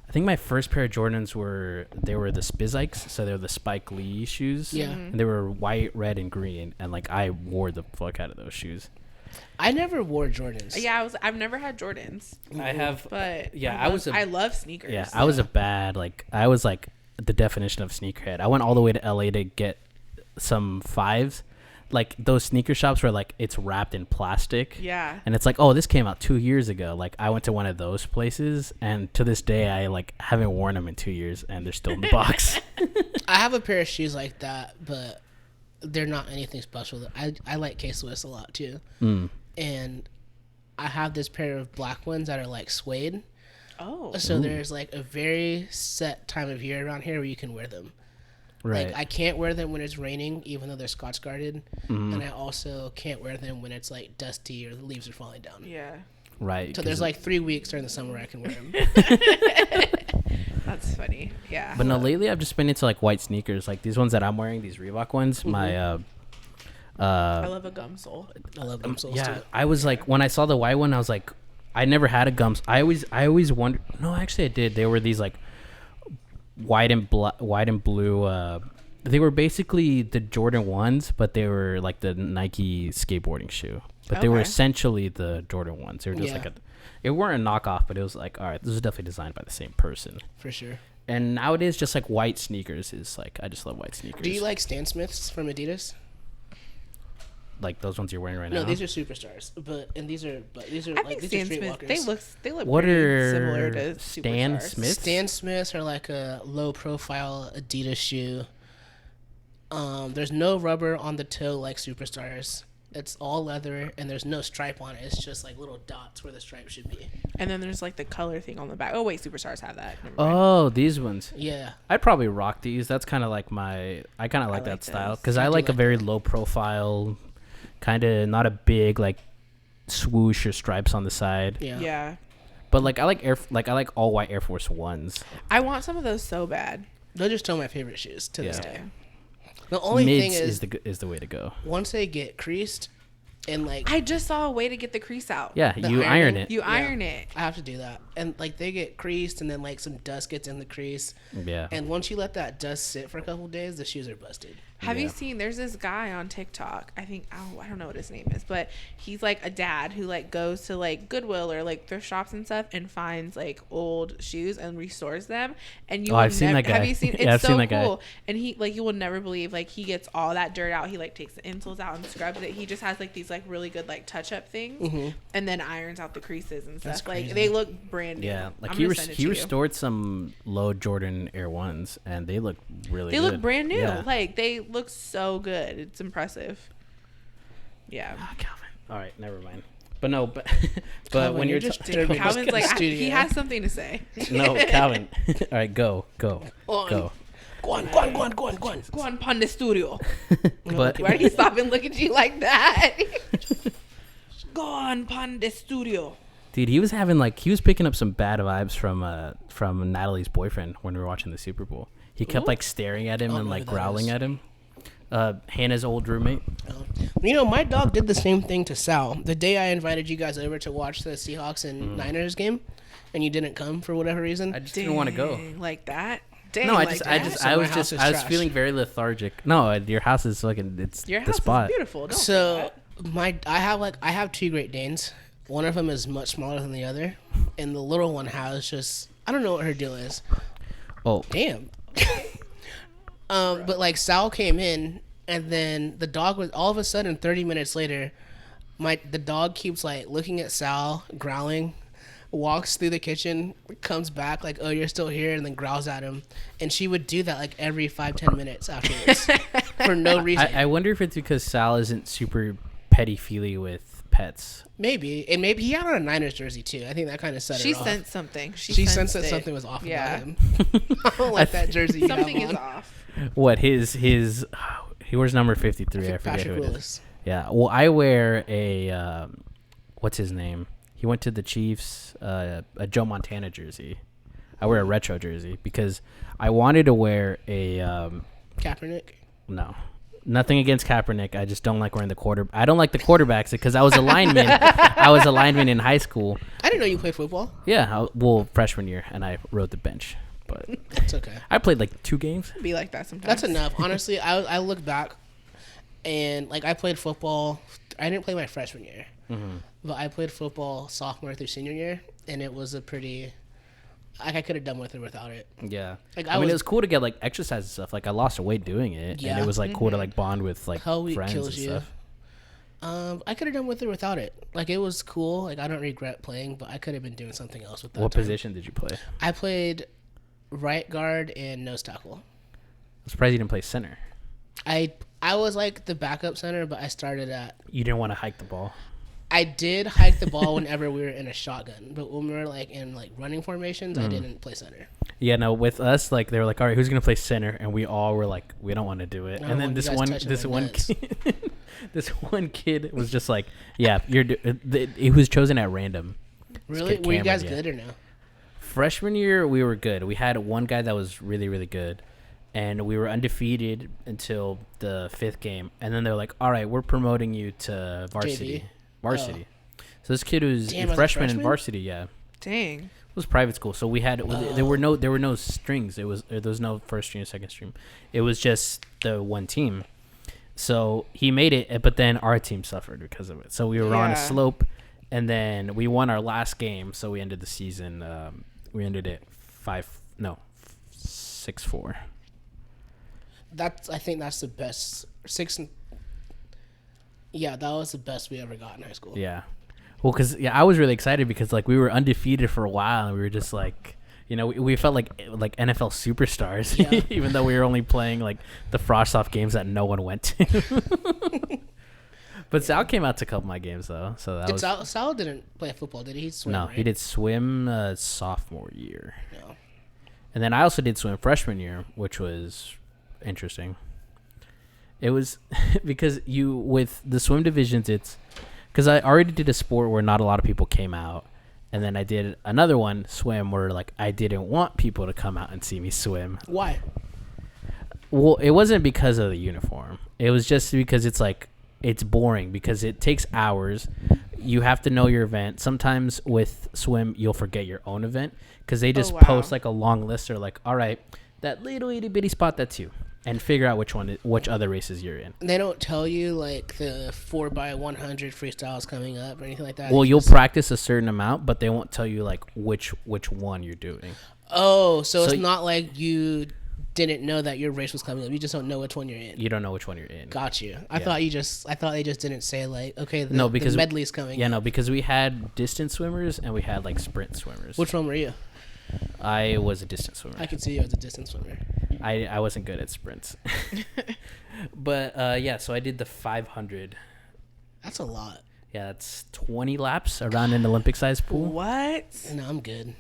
I think my first pair of Jordans were the Spizikes, so they were the Spike Lee shoes. Yeah. And they were white, red, and green, and like I wore the fuck out of those shoes. I never wore Jordans. Yeah, I've never had Jordans, I have, but yeah, I love sneakers. yeah, I was a bad I was like the definition of sneakerhead. I went all the way to LA to get some fives, like those sneaker shops where like it's wrapped in plastic. Yeah. And it's like, oh, this came out 2 years ago. Like I went to one of those places, and to this day, I like haven't worn them in 2 years, and they're still in the box. I have a pair of shoes like that, but they're not anything special. I like K-Swiss a lot too. And I have this pair of black ones that are like suede. Oh. So there's like a very set time of year around here where you can wear them. Right. Like I can't wear them when it's raining, even though they're Scotch guarded, and I also can't wear them when it's like dusty or the leaves are falling down. Yeah. Right. So there's like 3 weeks during the summer where I can wear them. That's funny. Yeah. But no, lately I've just been into like white sneakers, like these ones that I'm wearing, these Reebok ones. My I love a gum sole. I love them soles yeah, too. I was like, when I saw the white one, I was like, I never had a gums. I always wondered. No, actually, I did. They were these like white and blue. They were basically the Jordan 1s, but they were like the Nike skateboarding shoe. But they were Okay. essentially the Jordan 1s. They were just Yeah. like it weren't a knockoff, but it was like, all right, this is definitely designed by the same person. For sure. And nowadays, just like white sneakers is like, I just love white sneakers. Do you like Stan Smiths from Adidas? like those ones you're wearing right No, now? these are superstars, these are I like think these Stan are Smith. streetwalkers. They look What pretty are similar to Stan Superstars. Smith? Stan Smiths are like a low profile Adidas shoe. There's no rubber on the toe like Superstars. It's all leather and there's no stripe on it. It's just like little dots where the stripe should be. And then there's like the color thing on the back. Oh wait, Superstars have that. Never mind. Oh, these ones. Yeah. I'd probably rock these. That's kind of like I kind of like that like style those. because I I do like a like very low profile, kind of not a big like swoosh or stripes on the side. Yeah. Yeah. But like I like all white Air Force Ones. I want some of those so bad. Those are still my favorite shoes to this Yeah. day. The only Mids thing is is the way to go. once they get creased and like I just saw a way to get the crease out. Yeah, The you iron ironing? it. You Yeah. iron it. I have to do that. And like they get creased and then like some dust gets in the crease. Yeah. And once you let that dust sit for a couple of days, the shoes are busted. Have you Yeah. seen? There's this guy on TikTok. I think I don't know what his name is, but he's like a dad who like goes to like Goodwill or like thrift shops and stuff and finds like old shoes and restores them. And you, Oh, will I've seen that guy. Have you seen? It's Yeah, I've so seen that guy. cool. And he like you will never believe like he gets all that dirt out. He like takes the insoles out and scrubs it. He just has like these like really good like touch up things, and then irons out the creases and That's stuff. Like crazy. they look brand new. Yeah, like I'm he gonna send it to he you. restored some low Jordan Air Ones, and they look really. They good. look brand new. Yeah. Like they look so good. It's impressive. Yeah. Ah, Calvin. All right, never mind. But no, but Calvin, when you're you're just ta- disturbing Calvin's the like studio. he has something to say. no, Calvin. All right, go. On. Go. Go on. Go on, pun the studio. But Why do you stop and look at you like that? Go on, pun the studio. dude, he was picking up some bad vibes from Natalie's boyfriend when we were watching the Super Bowl. He kept like staring at him I don't and know like who that growling is. at him. Hannah's old roommate. You know, my dog did the same thing to Sal. The day I invited you guys over to watch the Seahawks and Niners game, and you didn't come for whatever reason. I just didn't want to go. Dang, like that. Dang, No, I like just, that? So I my was house just, is I was trash. feeling very lethargic. No, your house is fucking, it's Your the house spot. is beautiful. Don't So say that. I have two Great Danes. One of them is much smaller than the other, and the little one has just I don't know what her deal is. Oh, Damn. But like Sal came in, and then the dog was all of a sudden 30 minutes later, the dog keeps like looking at Sal, growling, walks through the kitchen, comes back like, "Oh, you're still here," and then growls at him. And she would do that like every 5-10 minutes afterwards for no reason. I wonder if it's because Sal isn't super petty-feely with pets. Maybe he had on a Niners jersey too. I think that kind of set She her off. sensed something. She sensed that it. something was off Yeah. about him. I don't like that jersey. You Something have is on. off. What he wears number 53. I forget Patrick who it is. Willis. Yeah. Well, I wear a what's his name? He went to the Chiefs, a Joe Montana jersey. I wear a retro jersey because I wanted to wear a Kaepernick. No, nothing against Kaepernick. I just don't like wearing the quarter. I don't like the quarterbacks because I was a lineman. I was a lineman in high school. I didn't know you played football. Yeah, freshman year, and I rode the bench. But it's okay. I played like 2 games. Be like that sometimes. That's enough. Honestly, I look back, and like I played football. I didn't play my freshman year, but I played football sophomore through senior year, and it was a pretty. Like I could have done with it without it. Yeah, like I mean, it was cool to get like exercise and stuff. Like I lost weight doing it, and it was like cool to like bond with like friends and stuff. I could have done with it without it. Like it was cool. Like I don't regret playing, but I could have been doing something else with that. What position did you play? I played right guard and nose tackle. I'm surprised you didn't play center. I was like the backup center, but I started at. You didn't want to hike the ball. I did hike the ball whenever we were in a shotgun, but when we were like in like running formations, I didn't play center. Yeah, no, with us, like they were like, all right, who's gonna play center? And we all were like, we don't want to do it. And then this one kid was just like, yeah, it was chosen at random. Really? Were you guys good or no? Freshman year, we were good. We had one guy that was really, really good, and we were undefeated until the 5th game. And then they're like, all right, we're promoting you to varsity. Oh. So this kid was a freshman in varsity. Yeah. Dang. It was private school, so we had there were no strings. There was no first string or second string. It was just the one team. So he made it, but then our team suffered because of it. So we were on a slope, and then we won our last game. So we ended the season. We ended it 6-4. I think that's the best 6. Yeah, that was the best we ever got in high school. Yeah. Well, because I was really excited because like we were undefeated for a while, and we were just like, we felt like NFL superstars, even though we were only playing like the Frost-Off games that no one went to. But Sal came out to a couple of my games though, so that Sal didn't play football, did he? He swim, no, right? He did swim sophomore year. No. And then I also did swim freshman year, which was interesting. It was because with the swim divisions, it's because I already did a sport where not a lot of people came out, and then I did another one, swim, where like I didn't want people to come out and see me swim. Why? Well, it wasn't because of the uniform. It was just because it's boring because it takes hours. You have to know your event. Sometimes with swim, you'll forget your own event because they just post like a long list. They're like, all right, that little itty bitty spot, that's you. And figure out which other races you're in. They don't tell you like the 4x100 freestyles coming up or anything like that. Well, you'll practice a certain amount, but they won't tell you like which one you're doing. Oh, so it's not like you didn't know that your race was coming up. You just don't know which one you're in. You don't know which one you're in. Got you. I thought they just didn't say like, okay, the medley's coming. Yeah, no, because we had distance swimmers and we had like sprint swimmers. Which one were you? I was a distance swimmer. I could see you as a distance swimmer. I wasn't good at sprints. But so I did the 500. That's a lot. Yeah, that's 20 laps around an Olympic-sized pool. What? No, I'm good.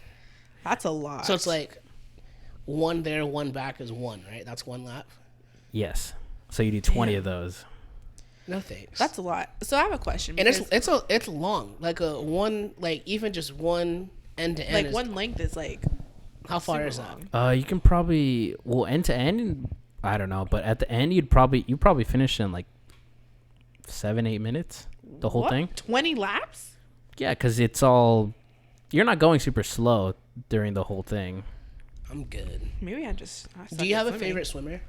That's a lot. So it's like one there, one back is one, right? That's one lap? Yes. So you do 20 of those. No thanks. That's a lot. So I have a question. And it's long. Like even just one end to end. Like one length is like. How far is that? You can probably end to end. I don't know, but at the end you probably finish in like 7-8 minutes. The whole thing. 20 laps? Yeah, because it's all. You're not going super slow during the whole thing. I'm good. Maybe I Do you have a favorite swimmer?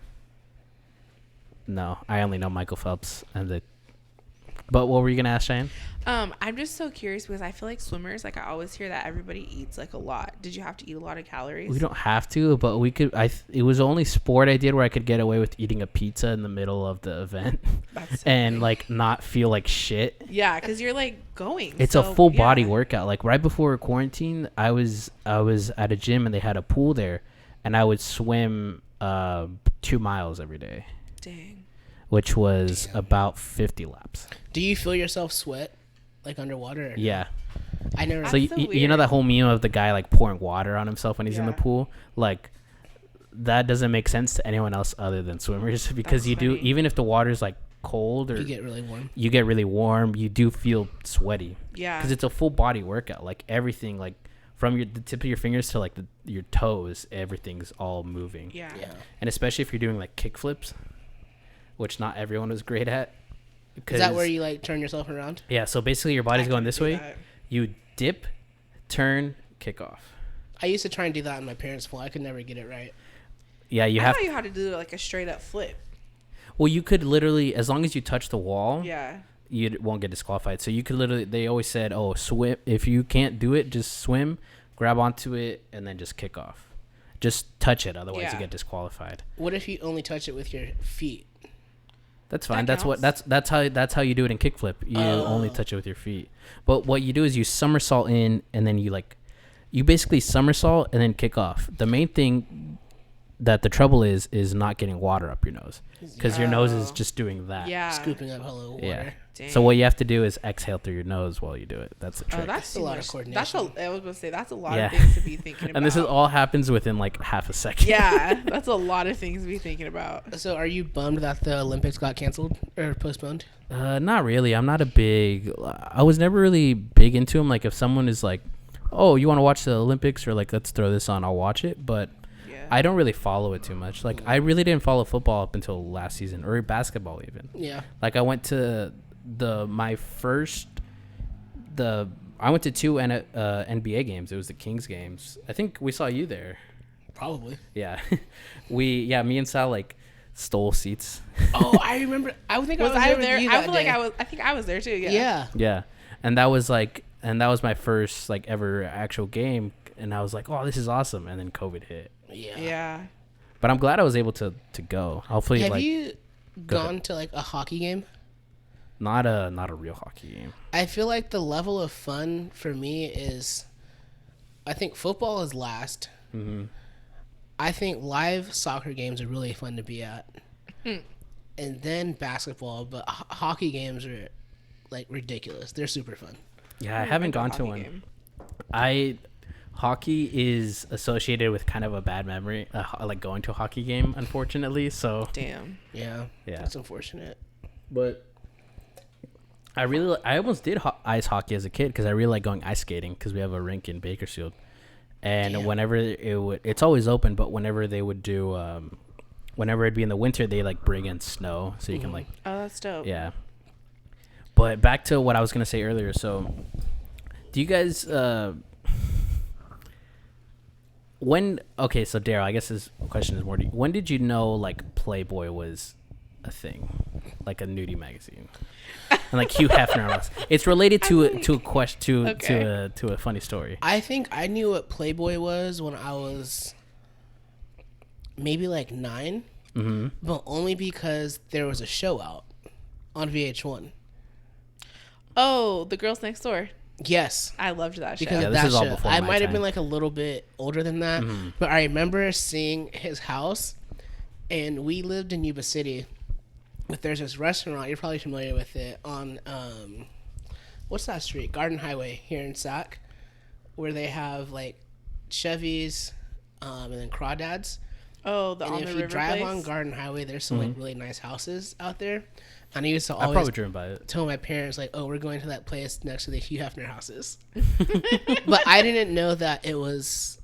No, I only know Michael Phelps But what were you gonna ask, Cheyenne? I'm just so curious because I feel like swimmers, like I always hear that everybody eats like a lot. Did you have to eat a lot of calories? We don't have to, but we could. It was the only sport I did where I could get away with eating a pizza in the middle of the event, and like not feel like shit. Yeah, because you're like going. It's a full body workout. Like right before quarantine, I was at a gym and they had a pool there, and I would swim 2 miles every day. Dang. Which was about 50 laps. Do you feel yourself sweat, like underwater? Yeah. I never. So you know that whole meme of the guy like pouring water on himself when he's in the pool? Like that doesn't make sense to anyone else other than swimmers because even if the water's like cold or you get really warm. You get really warm. You do feel sweaty. Yeah. Because it's a full body workout. Like everything, like from the tip of your fingers to like your toes, everything's all moving. Yeah. And especially if you're doing like kick flips, which not everyone was great at. Is that where you like turn yourself around? Yeah, so basically your body's going this way. That. You dip, turn, kick off. I used to try and do that in my parents' pool. I could never get it right. Yeah, I thought you had to do like a straight up flip. Well, you could literally, as long as you touch the wall, Yeah. you won't get disqualified. So you could literally, they always said, oh, swim. If you can't do it, just swim, grab onto it, and then just kick off. Just touch it, otherwise you get disqualified. What if you only touch it with your feet? That's fine. That That's how you do it in kickflip. You only touch it with your feet. But what you do is you somersault in, and then you basically somersault and then kick off. The main thing that the trouble is not getting water up your nose, because your nose is just doing that. Yeah. Scooping up hello water. Yeah. Dang. So what you have to do is exhale through your nose while you do it. That's the trick. Oh, that's a lot of coordination. I was going to say, that's a lot of things to be thinking about. And this all happens within like half a second. Yeah, that's a lot of things to be thinking about. So are you bummed that the Olympics got canceled or postponed? Not really. I'm not a big. I was never really big into them. Like if someone is like, "Oh, you want to watch the Olympics?" or like, "Let's throw this on," I'll watch it. But I don't really follow it too much. Like I really didn't follow football up until last season, or basketball even. Yeah. Like I went to I went to two NBA games. It was the Kings games. I think we saw you there. Probably. Yeah. Me and Sal like stole seats. Oh, I remember. I think Was I I was there? With you I that feel day. like I think I was there too. Yeah. Yeah. Yeah. And that was my first like ever actual game, and I was like, "Oh, this is awesome." And then COVID hit. Yeah. Yeah. But I'm glad I was able to go. Hopefully Have like you Go gone ahead. to like a hockey game? not a real hockey game. I feel like the level of fun for me is, I think football is last. Mm-hmm. I think live soccer games are really fun to be at, and then basketball. But hockey games are like ridiculous. They're super fun. Yeah, I haven't gone to one. Hockey is associated with kind of a bad memory, like going to a hockey game, unfortunately. So Damn. Yeah. Yeah. That's unfortunate. but I almost did ice hockey as a kid because I really like going ice skating because we have a rink in Bakersfield, and Damn. whenever it's always open, but whenever they would do, whenever it'd be in the winter, they like bring in snow so you can like, Oh, that's dope. yeah. But back to what I was gonna say earlier. So, do you guys so Darrell, I guess this question is more to you. When did you know like Playboy was a thing, like a nudie magazine, and like Hugh Hefner was? It's related to a funny story. I think I knew what Playboy was when I was maybe like 9, but only because there was a show out on VH1. Oh, The Girls Next Door. Yes. I loved that show. Because Yeah, of this that is all show. before I my might have time. been like a little bit older than that, but I remember seeing his house, and we lived in Yuba City. But there's this restaurant, you're probably familiar with it, on what's that street? Garden Highway here in Sac, where they have like Chevys and then crawdads. Oh, the And On if the you River drive place. on Garden Highway, there's some like really nice houses out there. And I used to I always probably driven by it. tell my parents like, "Oh, we're going to that place next to the Hugh Hefner houses." But I didn't know that it was.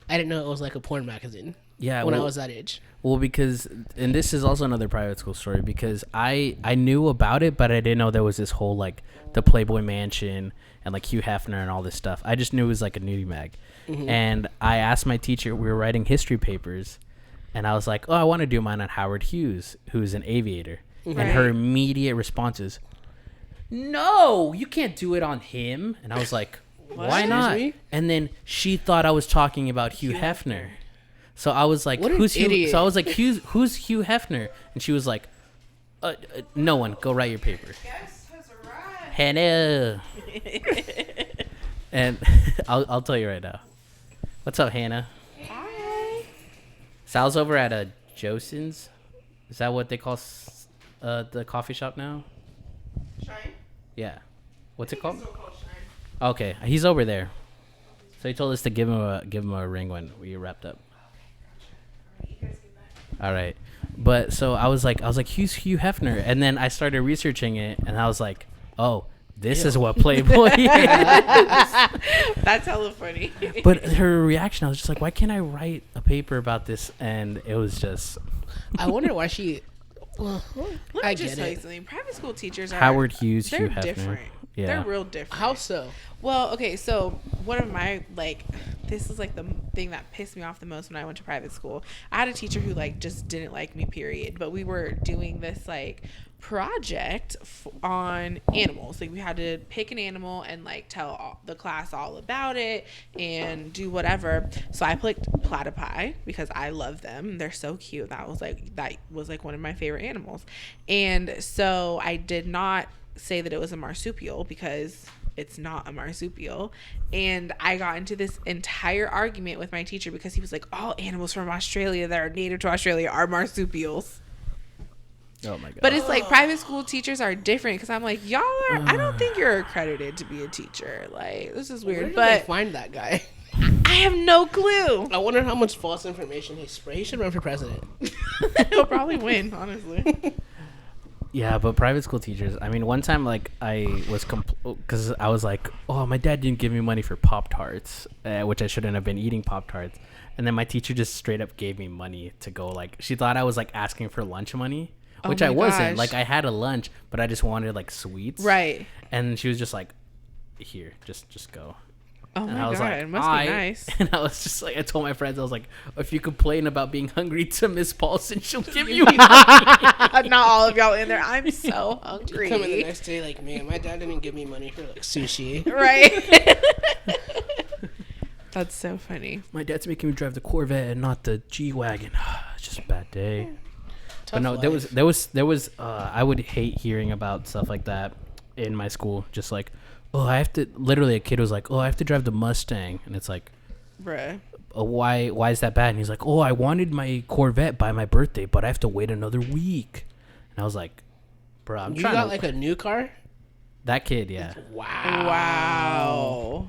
I didn't know it was like a porn magazine. Yeah, when I well- was that age. Well, because, and this is also another private school story, because I knew about it, but I didn't know there was this whole, like, the Playboy Mansion and, like, Hugh Hefner and all this stuff. I just knew it was, like, a nudie mag. And I asked my teacher, we were writing history papers, and I was like, oh, I want to do mine on Howard Hughes, who's an aviator. And her Right. immediate response is, no, you can't do it on him. And I was like, why Excuse not? me? And then she thought I was talking about Hugh Hefner. So I was like, What an who's Hugh? idiot. So I was like, who's Hugh Hefner? And she was like, no one. Go write your paper. Hannah. And I'll tell you right now. What's up, Hannah? Hi. Sal's over at Josen's. Is that what they call the coffee shop now? Shine? Yeah. What's it called? Still called Shine. Okay, he's over there. So he told us to give him a ring when we wrapped up. You guys get that. All right. But so I was like, who's Hugh Hefner? And then I started researching it, and I was like, oh, this is what Playboy is. That's hella funny. But her reaction, I was just like, why can't I write a paper about this? And it was just I wonder why she. Well, Let I me just get tell you it. something. Private school teachers are Howard Hughes, They're Hugh Hefner. different. Yeah. They're real different. How so? Well, okay, so one of my, like, this is, like, the thing that pissed me off the most when I went to private school. I had a teacher who, like, just didn't like me, period. But we were doing this, like, project on animals. Like, we had to pick an animal and, like, tell the class all about it and do whatever. So I picked platypi because I love them. They're so cute. That was, like, one of my favorite animals. And so I did not say that it was a marsupial because it's not a marsupial. And I got into this entire argument with my teacher because he was like, all animals from Australia that are native to Australia are marsupials. Oh my god. But it's like private school teachers are different because I'm like, y'all are, I don't think you're accredited to be a teacher. Like, this is Where weird. did But they find that guy? I have no clue. I wonder how much false information he sprayed. He should run for president. He'll probably win, honestly. Yeah, but private school teachers. I mean, one time, like, I was because I was like, oh, my dad didn't give me money for Pop-Tarts, which I shouldn't have been eating Pop-Tarts. And then my teacher just straight up gave me money to go. Like, she thought I was like asking for lunch money, which I wasn't. gosh. Like, I had a lunch, but I just wanted like sweets. Right. And she was just like, here, just go. Oh And my I was God, like, it must be nice. And I was just like, I told my friends, I was like, if you complain about being hungry to Miss Paulson, she'll give you money. Not all of y'all in there. I'm so hungry. Come in the next day like, man, my dad didn't give me money for like sushi. Right. That's so funny. My dad's making me drive the Corvette and not the G-Wagon. It's just a bad day. But no, there was I would hate hearing about stuff like that in my school. Just like, oh, I have to, literally a kid was like, oh, I have to drive the Mustang. And it's like, Bruh. why is that bad? And he's like, oh, I wanted my Corvette by my birthday, but I have to wait another week. And I was like, bro, I'm You trying got to, like a new car? that kid, yeah. Wow.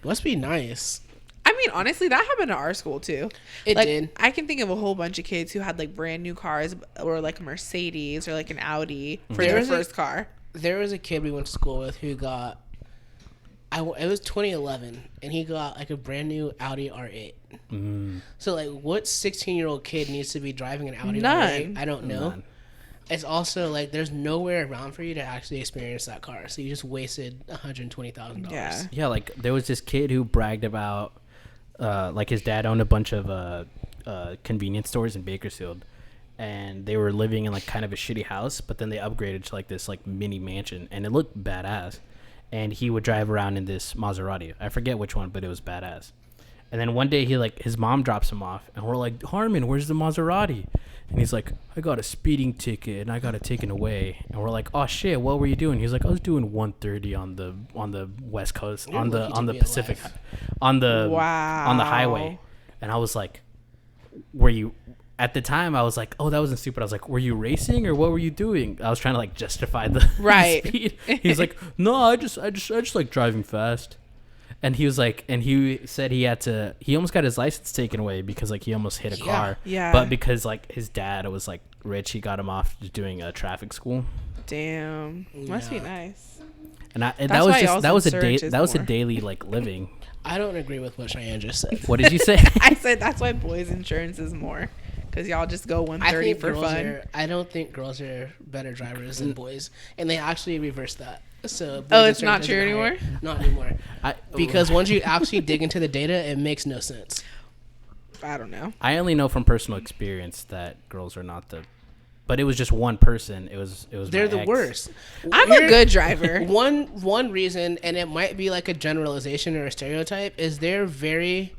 Must be nice. I mean, honestly, that happened to our school too. It Like, did. I can think of a whole bunch of kids who had like brand new cars or like a Mercedes or like an Audi for There their was a- first car. There was a kid we went to school with who got, it was 2011, and he got like a brand new Audi R8. So like, what 16-year-old kid needs to be driving an Audi None. R8? I don't know. None. It's also like there's nowhere around for you to actually experience that car, so you just wasted $120,000. Yeah. Yeah, like there was this kid who bragged about, like his dad owned a bunch of convenience stores in Bakersfield, and they were living in like kind of a shitty house, but then they upgraded to like this like mini mansion, and it looked badass. And he would drive around in this Maserati. I forget which one, but it was badass. And then one day his mom drops him off, and we're like, Harmon, where's the Maserati? And he's like, I got a speeding ticket and I got it taken away. And we're like, oh shit, what were you doing? He's like, I was doing 130 on the West Coast, You're on the lucky to be Pacific, alive. on the Wow. highway. And I was like, were you? At the time, I was like, oh, that wasn't stupid. I was like, were you racing or what were you doing? I was trying to like justify the Right. speed. He's like, no, I just like driving fast. And he was like, and he said he almost got his license taken away because like he almost hit a car. Yeah. But because like his dad was like rich, he got him off doing a traffic school. Damn. Must be Yeah. nice. And That's that was why just y'all's that was a in day search is that was a more. daily like living. I don't agree with what Cheyenne just said. What did you say? I said that's why boys' insurance is more. Because y'all just go 130 for fun. I don't think girls are better drivers than boys, and they actually reversed that. So boys' Oh, it's not insurance true isn't higher. anymore? Not anymore. Because Oh. once you actually dig into the data, it makes no sense. I don't know. I only know from personal experience that girls are not but it was just one person. It was They're my the ex. worst. I'm Here- a good driver. One reason, and it might be like a generalization or a stereotype, is they're very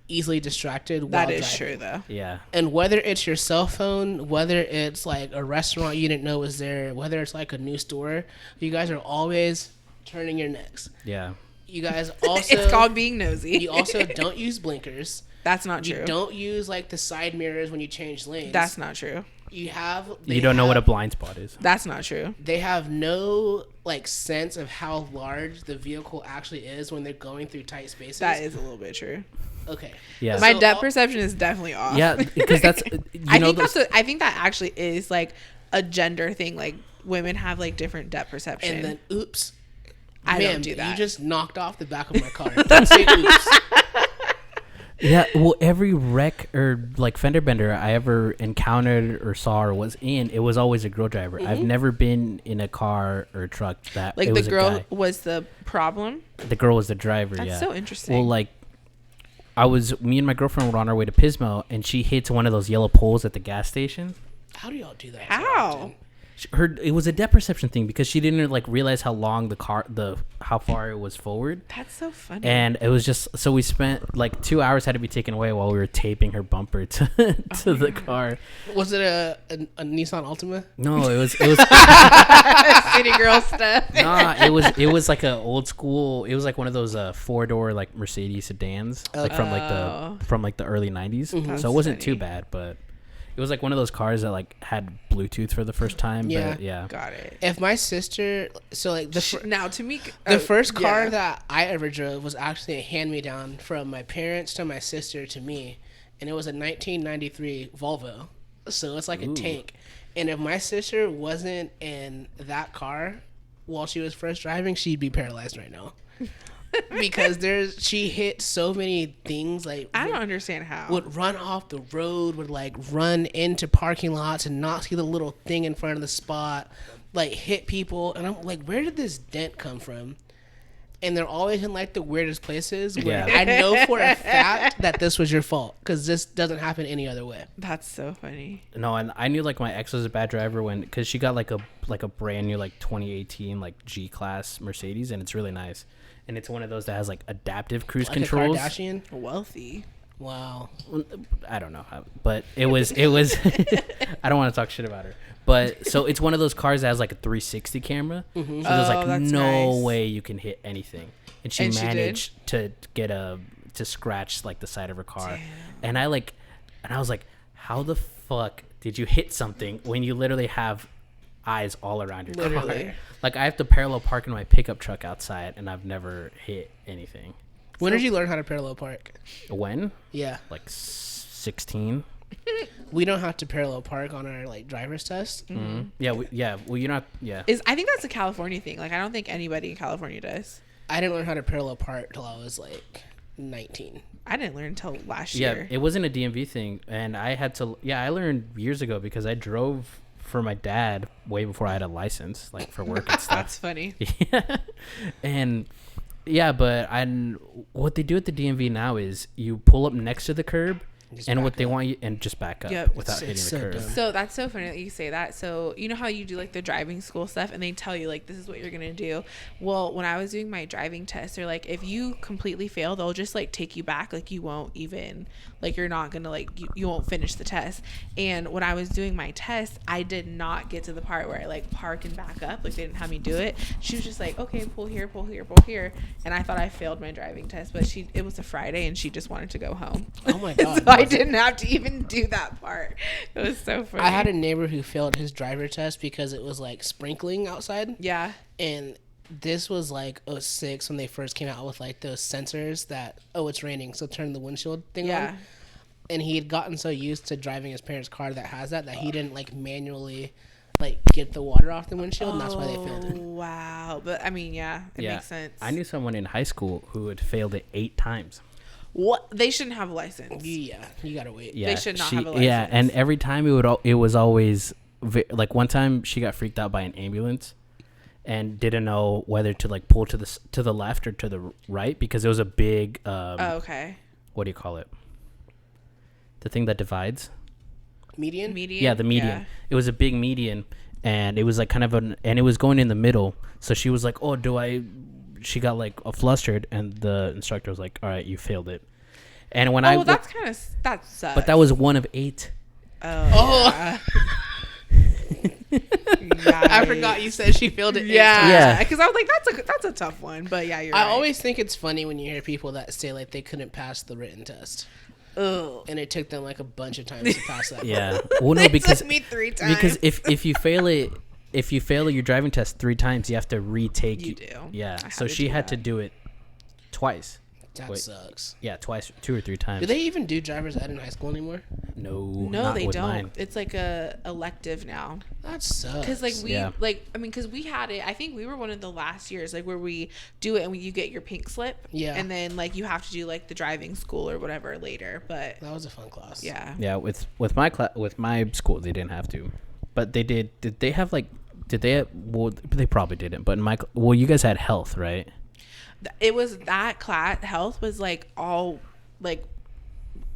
easily distracted while That is driving. true, though. Yeah. And whether it's your cell phone, whether it's like a restaurant you didn't know was there, whether it's like a new store, you guys are always turning your necks. Yeah. You guys also It's called being nosy. you also don't use blinkers. That's not You true. don't use like the side mirrors when you change lanes. That's not true. you have. You don't know what a blind spot is. That's not true. They have no like sense of how large the vehicle actually is when they're going through tight spaces. That is a little bit true. Okay. Yeah. My So depth all- perception is definitely off. Yeah, because that's I think that actually is like a gender thing. Like women have like different depth perception. And then, oops. I Ma'am, don't do that. You just knocked off the back of my car. Don't say oops. Yeah, well, every wreck or like fender bender I ever encountered or saw or was in, it was always a girl driver. I've never been in a car or a truck that like it the was a girl guy. was the problem. The girl was the driver. That's yeah. so interesting. Well, like me and my girlfriend were on our way to Pismo, and she hits one of those yellow poles at the gas station. How do y'all do that? so How? often? It was a depth perception thing because she didn't like realize how long how far it was forward. That's so funny. And it was just so we spent like 2 hours had to be taken away while we were taping her bumper to the car. Was it a Nissan Altima? No, it was City girl stuff. nah, it was like a old school. It was like one of those 4-door like Mercedes sedans, like from the early 90s. So it wasn't too bad, but it was like one of those cars that like had Bluetooth for the first time. Yeah. But yeah. Got it. If my sister, so like Now to me, the first car yeah. that I ever drove was actually a hand-me-down from my parents to my sister to me, and it was a 1993 Volvo. So it's like a tank. And if my sister wasn't in that car while she was first driving, she'd be paralyzed right now. Because she hit so many things, like I don't understand how. would run off the road, would like run into parking lots and not see the little thing in front of the spot, like hit people, and I'm like, where did this dent come from? And they're always in like the weirdest places where Yeah. I know for a fact that this was your fault because this doesn't happen any other way. That's so funny. No, and I knew like my ex was a bad driver because she got like a brand new like 2018 like G-Class Mercedes, and it's really nice. And it's one of those that has like adaptive cruise Like controls. a Kardashian. Wealthy. Wow. I don't know how, but it was. I don't want to talk shit about her, but so it's one of those cars that has like a 360 camera. So there's like that's no nice. way you can hit anything, and she And she managed to get to scratch like the side of her car. And I was like, how the fuck did you hit something when you literally have eyes all around your car? Literally. Like I have to parallel park in my pickup truck outside, and I've never hit anything. When did you learn how to parallel park? When? Yeah. Like 16. We don't have to parallel park on our like driver's test. Mm-hmm. Yeah, well, you're not. Yeah. I think that's a California thing. Like I don't think anybody in California does. I didn't learn how to parallel park till I was like 19. I didn't learn until last Yeah, year. it wasn't a DMV thing, and I had to. Yeah, I learned years ago because I drove for my dad way before I had a license, like for work and stuff. That's funny. Yeah, and yeah, but what they do at the DMV now is you pull up next to the curb, Just and back what they up. want you and just back up Yep. without hitting It's the so curb. dumb. So that's so funny that you say that. So you know how you do like the driving school stuff and they tell you like this is what you're gonna do. Well, when I was doing my driving test, they're like if you completely fail, they'll just like take you back. Like you won't even like you're not gonna like you won't finish the test. And when I was doing my test, I did not get to the part where I like park and back up. Like they didn't have me do it. She was just like, okay, pull here, pull here, pull here. And I thought I failed my driving test, but it was a Friday and she just wanted to go home. Oh my god. So I didn't have to even do that part. It was so funny. I had a neighbor who failed his driver test because it was like sprinkling outside. Yeah. And this was like 06 when they first came out with like those sensors that, oh, it's raining, so turn the windshield thing Yeah. on. And he had gotten so used to driving his parents' car that has that he didn't like manually like get the water off the windshield, and that's why they failed it. Wow. But I mean, yeah, it makes sense. I knew someone in high school who had failed it 8 times. What? They shouldn't have a license. Yeah, you gotta wait. Yeah, should not have a Yeah, license. and every time it was always like one time she got freaked out by an ambulance and didn't know whether to like pull to the left or to the right because it was a big Oh, okay. what do you call it? The thing that divides? Median? Median. Yeah, the median. Yeah. It was a big median, and it was like kind of and it was going in the middle. So she was like, "Oh, she got like flustered, and the instructor was like, "All right, you failed it." And when Oh, well, that's kind of that sucks. but that was one of 8. Oh. Oh. Yeah. I forgot you said she failed it. Yeah. Yeah. Because I was like, that's a tough one. But yeah, you're I right. always think it's funny when you hear people that say like they couldn't pass the written test, Ugh. and it took them like a bunch of times to pass that. Yeah. Well, no, It because took me 3 times. because if you fail your driving test 3 times, you have to retake. You do. Yeah. I had So to she do had to that. do it twice. That Wait. sucks. Yeah, twice, 2 or 3 times. Do they even do driver's ed in high school anymore? No, No, not they with don't. mine. It's like a elective now. That sucks. Because like we Yeah. because we had it. I think we were one of the last years like where we do it and you get your pink slip. Yeah. And then like you have to do like the driving school or whatever later. But That was a fun class. yeah. Yeah, with my school they didn't have to, but they did. Did they have like? Did they? Well, they probably didn't. But in my you guys had health, right? It was that class. Health was like all like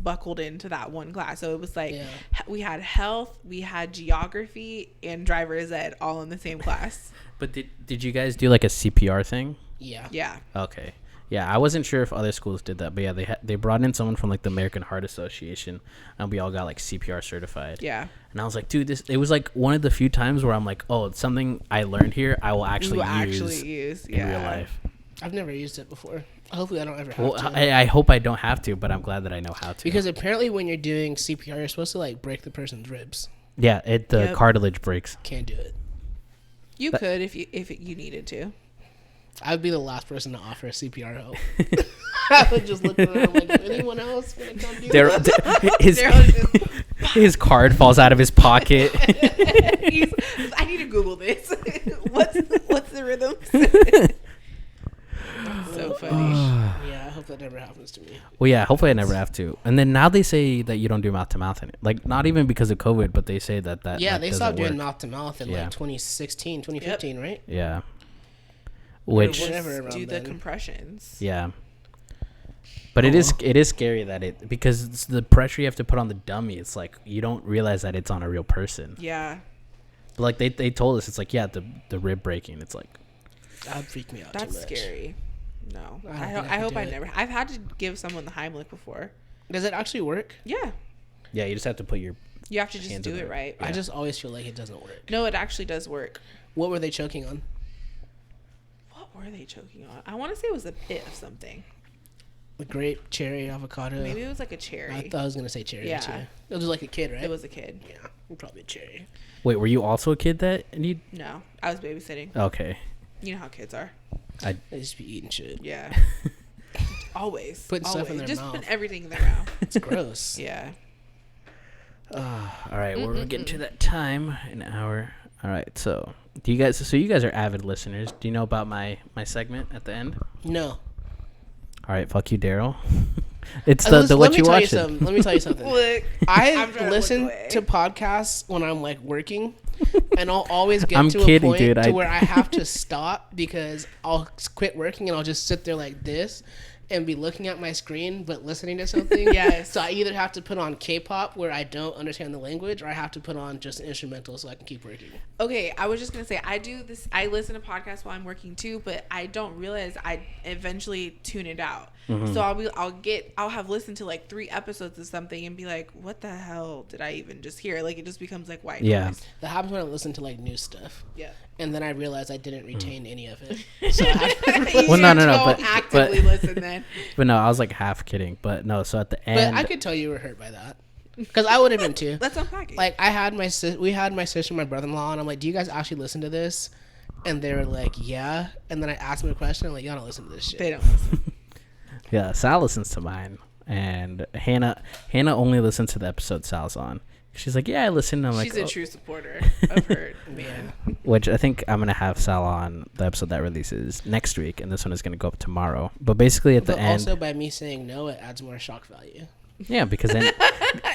buckled into that one class. So it was like Yeah. we had health, we had geography, and driver's ed all in the same class. But did you guys do like a CPR thing? Yeah. Yeah. Okay. Yeah, I wasn't sure if other schools did that, but yeah, they brought in someone from like the American Heart Association, and we all got like CPR certified. Yeah. And I was like, dude, it was like one of the few times where I'm like, oh, it's something I learned here. I will actually use in real life. I've never used it before. Hopefully I don't ever have Well, to. I hope I don't have to, but I'm glad that I know how to. Because apparently when you're doing CPR, you're supposed to like break the person's ribs. yeah, the Yep. cartilage breaks. Can't do it. You could if you needed to. I would be the last person to offer CPR help. I would just look around like, anyone else gonna come do that? His card falls out of his pocket. I need to Google this. what's the rhythm? So funny. Yeah, I hope that never happens to me. Well, yeah, hopefully I never have to. And then now they say that you don't do mouth to mouth in it. Like, not even because of COVID, but they say that Yeah, like, they doesn't stopped doing work. mouth to mouth in Yeah. like 2016, 2015, right? Yeah. Which, whatever around do the then. compressions. yeah. But it is scary that because it's the pressure you have to put on the dummy. It's like you don't realize that it's on a real person. Yeah. But like they told us, it's like, yeah, the rib breaking. It's like, That would freak me out too That's much. scary. No. I don't I think I could hope do I it. never. I've had to give someone the Heimlich before. Does it actually work? Yeah. yeah, you just have to put your You have to just Hands do in it there. right. Yeah. I just always feel like it doesn't work. No, it actually does work. What were they choking on? What were they choking on? I want to say it was a pit of something. The grape, cherry, avocado. Maybe it was like a cherry. I thought I was gonna say cherry Yeah. too. It was like a kid, right? It was a kid. Yeah, probably a cherry. Wait, were you also a kid that need? No, I was babysitting. Okay. You know how kids are. They just be eating shit. Yeah. Always. Putting stuff in Always. their Just mouth. put everything in their mouth. It's gross. Yeah. All right, we're getting to that time, an hour. All right, so you guys are avid listeners. Do you know about my segment at the end? No. All right, fuck you, Darrell. It's Let the me what you tell watch. something. Let me tell you something. Look. I I'm trying to look listen away. to podcasts when I'm like working, and I'll always get I'm to kidding, a point dude. to where I have to stop because I'll quit working and I'll just sit there like this and be looking at my screen but listening to something. Yes. So I either have to put on K-pop where I don't understand the language, or I have to put on just an instrumental so I can keep working. Okay, I was just gonna say I do this. I listen to podcasts while I'm working too, but I don't realize I eventually tune it out. So I'll have listened to like 3 episodes of something and be like, what the hell did I even just hear? Like it just becomes like white Yeah. noise. That happens when I listen to like new stuff. Yeah. And then I realize I didn't retain any of it. So I have to Well, no, Don't but actively listen then. but no, I was like half kidding. But no, so at the But end, I could tell you were hurt by that, because I would have been too. Let's unpack it. Like we had my sister, and my brother-in-law, and I'm like, do you guys actually listen to this? And they were like, yeah. And then I asked them a question. I'm like, y'all don't listen to this shit. they don't listen. yeah, Sal listens to mine, and Hannah only listens to the episode Sal's on. She's like, yeah, I listen. I'm She's like, a true supporter of her. Man. which I think I'm gonna have Sal on the episode that releases next week, and this one is gonna go up tomorrow. But basically, at the But end, also by me saying no, it adds more shock value. yeah, because then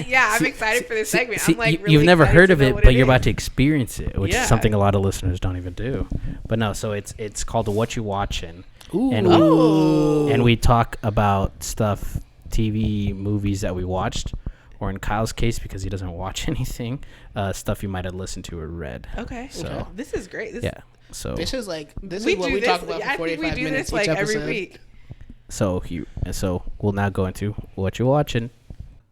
Yeah, I'm excited for this segment. see, I'm like, you've really never excited heard to of know it, what but it you're is. about to experience it, which Yeah. is something a lot of listeners don't even do. But no, so it's called What You Watchin', Ooh. and we talk about stuff, TV, movies that we watched, or in Kyle's case, because he doesn't watch anything, stuff you might have listened to or read. Okay. So This is great. yeah, so This is what do we this- talk about I for think 45 we do minutes this like each episode. every week. so we'll now go into What You Watchin'.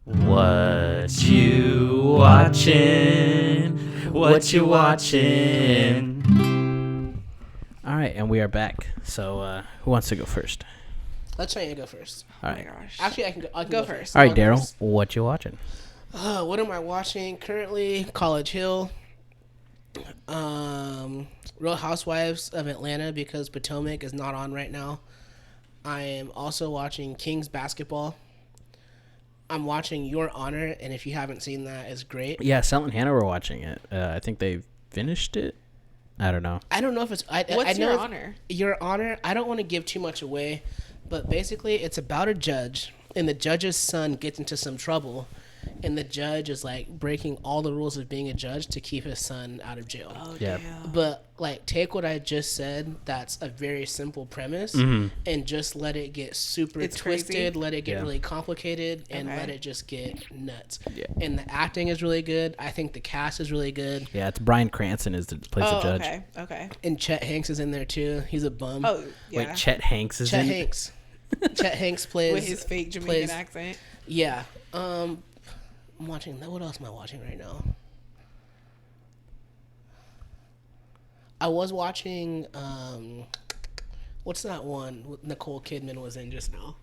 What you watching? What you watching? All right, and we are back. So, who wants to go first? Let's try and go first. All Oh my right. gosh. Actually, I can Go go first. first. All right, I'll go Darrell, first. what you watching? What am I watching currently? College Hill. Real Housewives of Atlanta, because Potomac is not on right now. I am also watching Kings basketball. I'm watching Your Honor, and if you haven't seen that, it's great. Yeah, Sal and Hannah were watching it. I think they finished it. I don't know. I don't know if it's. What's I know Your Honor? Your Honor. I don't want to give too much away, but basically, it's about a judge, and the judge's son gets into some trouble, and the judge is like breaking all the rules of being a judge to keep his son out of jail. Oh, Yeah. damn. But like, take what I just said. That's a very simple premise, and just let it get super It's twisted. crazy. Let it get Yeah. really complicated, and Okay. let it just get nuts. Yeah. And the acting is really good. I think the cast is really good. Yeah, it's Bryan Cranston plays the Oh, judge. okay. Okay. And Chet Hanks is in there too. He's a bum. Oh, yeah. Wait, Chet Hanks is Chet in. Hanks. Chet Hanks plays With his fake Jamaican plays- accent. Yeah. I'm watching. What else am I watching right now? I was watching. What's that one with Nicole Kidman was in just now?